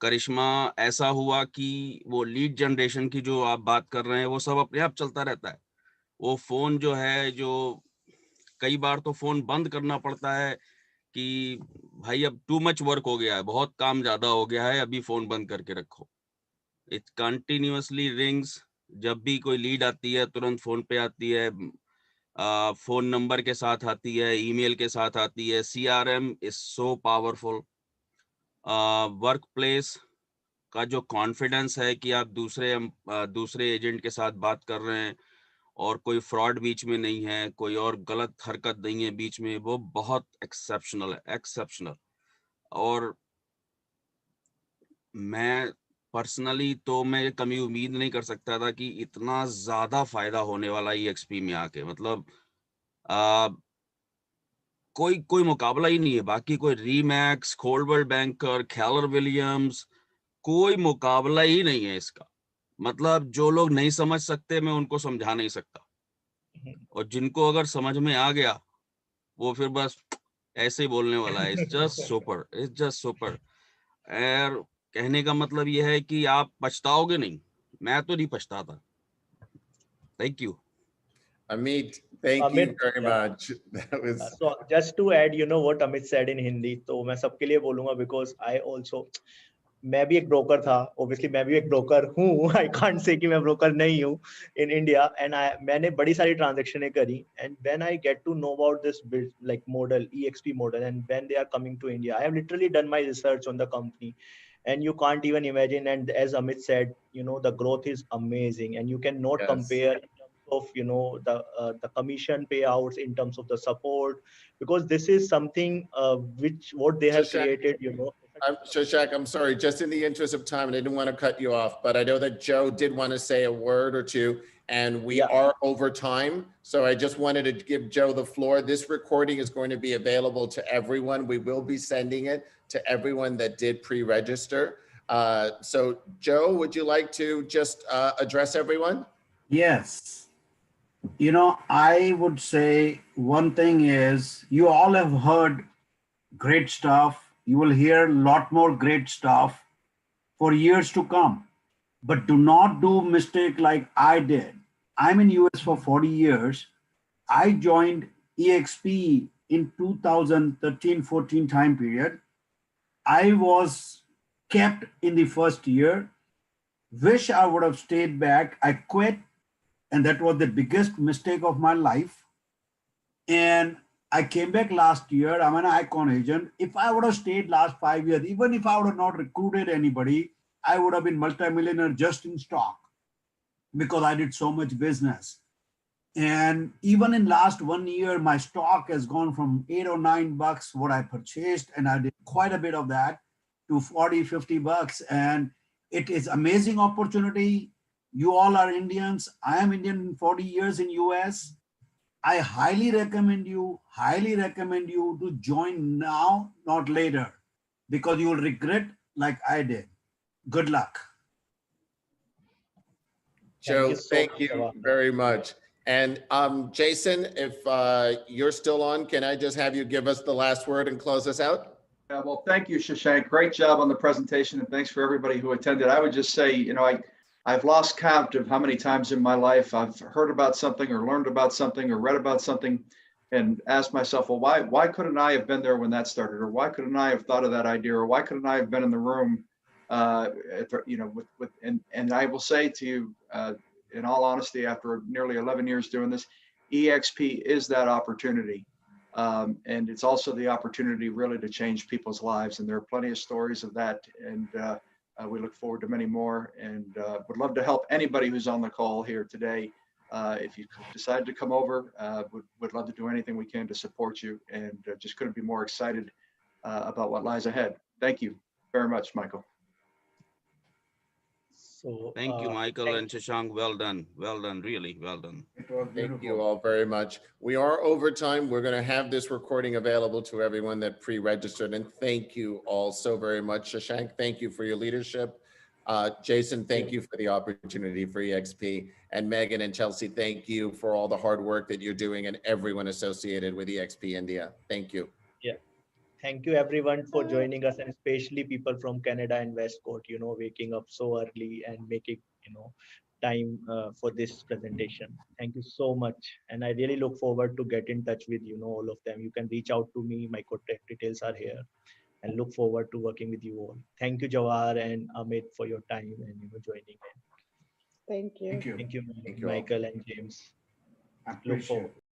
करिश्मा ऐसा हुआ कि वो लीड जनरेशन की जो आप बात कर रहे हैं वो सब अपने आप चलता रहता है. वो फोन जो है, जो कई बार तो फोन बंद करना पड़ता है कि भाई अब टू मच वर्क हो गया है, बहुत काम ज्यादा हो गया है, अभी फोन बंद करके रखो. It continuously rings. जब भी कोई लीड आती है तुरंत फोन पे आती है, फोन नंबर के साथ आती है, ईमेल के साथ आती है. CRM is so powerful. Work place का जो कॉन्फिडेंस है कि आप दूसरे एजेंट के साथ बात कर रहे हैं और कोई फ्रॉड बीच में नहीं है, कोई और गलत हरकत नहीं है बीच में, वो बहुत एक्सेप्शनल है, एक्सेप्शनल. और मैं पर्सनली तो मैं कभी उम्मीद नहीं कर सकता था कि इतना ज्यादा फायदा होने वाला EXP में आके. मतलब कोई मुकाबला ही नहीं है. बाकी कोई रीमैक्स, कोल्डवेल बैंकर, केलर विलियम्स, कोई मुकाबला ही नहीं है इसका. मतलब जो लोग नहीं समझ सकते मैं उनको समझा नहीं सकता, और जिनको अगर समझ में आ गया वो फिर बस ऐसे ही बोलने वाला है. It's just super, it's just super. और कहने का मतलब ये है कि आप पछताओगे नहीं. मैं तो नहीं पछताता. Thank you. Amit, thank you very much. That was... So just to add, what Amit said in Hindi, तो मैं सबके लिए बोलूंगा because I also, मैं भी एक ब्रोकर था. Obviously मैं भी एक ब्रोकर हूँ. I can't say कि मैं ब्रोकर नहीं हूँ in India. And मैंने बड़ी सारी ट्रांजेक्शनें करी. And when I get to know about this like model, EXP model, and when they are coming to India, I have literally done my research on the company. And you can't even imagine. And as Amit said, the growth is amazing, and you cannot compare in terms of the commission payouts, in terms of the support, because this is something what they have created. Shashank, I'm sorry, just in the interest of time, and I didn't want to cut you off, but I know that Joe did want to say a word or two, and we are over time. So I just wanted to give Joe the floor. This recording is going to be available to everyone. We will be sending it to everyone that did pre-register. So Joe, would you like to just address everyone? Yes. I would say one thing is, you all have heard great stuff. You will hear a lot more great stuff for years to come. But do not do mistake like I did. I'm in US for 40 years. I joined EXP in 2013-14 time period. I was kept in the first year. Wish I would have stayed back. I quit, and that was the biggest mistake of my life. And I came back last year. I'm an icon agent. If I would have stayed last 5 years, even if I would have not recruited anybody, I would have been multimillionaire just in stock. because I did so much business. And even in last 1 year, my stock has gone from $8 or $9 what I purchased, and I did quite a bit of that, to 40, 50 bucks. And it is amazing opportunity. You all are Indians. I am Indian, 40 years in US. I highly recommend you to join now, not later, because you will regret like I did. Good luck. Joe, you so thank much, you Jawahar. very much. And Jason, if you're still on, can I just have you give us the last word and close us out? Yeah, well, thank you, Shashank. Great job on the presentation, and thanks for everybody who attended. I would just say, you know, I've lost count of how many times in my life I've heard about something or learned about something or read about something and asked myself, well, why couldn't I have been there when that started? Or why couldn't I have thought of that idea? Or why couldn't I have been in the room, you know, and I will say to you, in all honesty, after nearly 11 years doing this, EXP is that opportunity. And it's also the opportunity really to change people's lives. And there are plenty of stories of that. And we look forward to many more, and would love to help anybody who's on the call here today. If you decide to come over, would love to do anything we can to support you, and just couldn't be more excited about what lies ahead. Thank you very much, Michael. So Thank you, Michael and Shashank. Well done. Well done. Really well done. It was Thank you beautiful. all very much. We are over time. We're going to have this recording available to everyone that pre-registered. And thank you all so very much. Shashank, thank you for your leadership. Jason, thank you for the opportunity for EXP. And Megan and Chelsea, thank you for all the hard work that you're doing, and everyone associated with EXP India. Thank you. thank you everyone for joining us, and especially people from Canada and Westport, you know, waking up so early and making, you know, time for this presentation. Thank you so much. And I really look forward to get in touch with, you know, all of them. You can reach out to me. My contact details are here, and look forward to working with you all. Thank you, Jawahar and Amit, for your time and, you know, joining in. Thank you. Thank you. Thank you, Thank you all. Michael and James. I Look appreciate forward. it.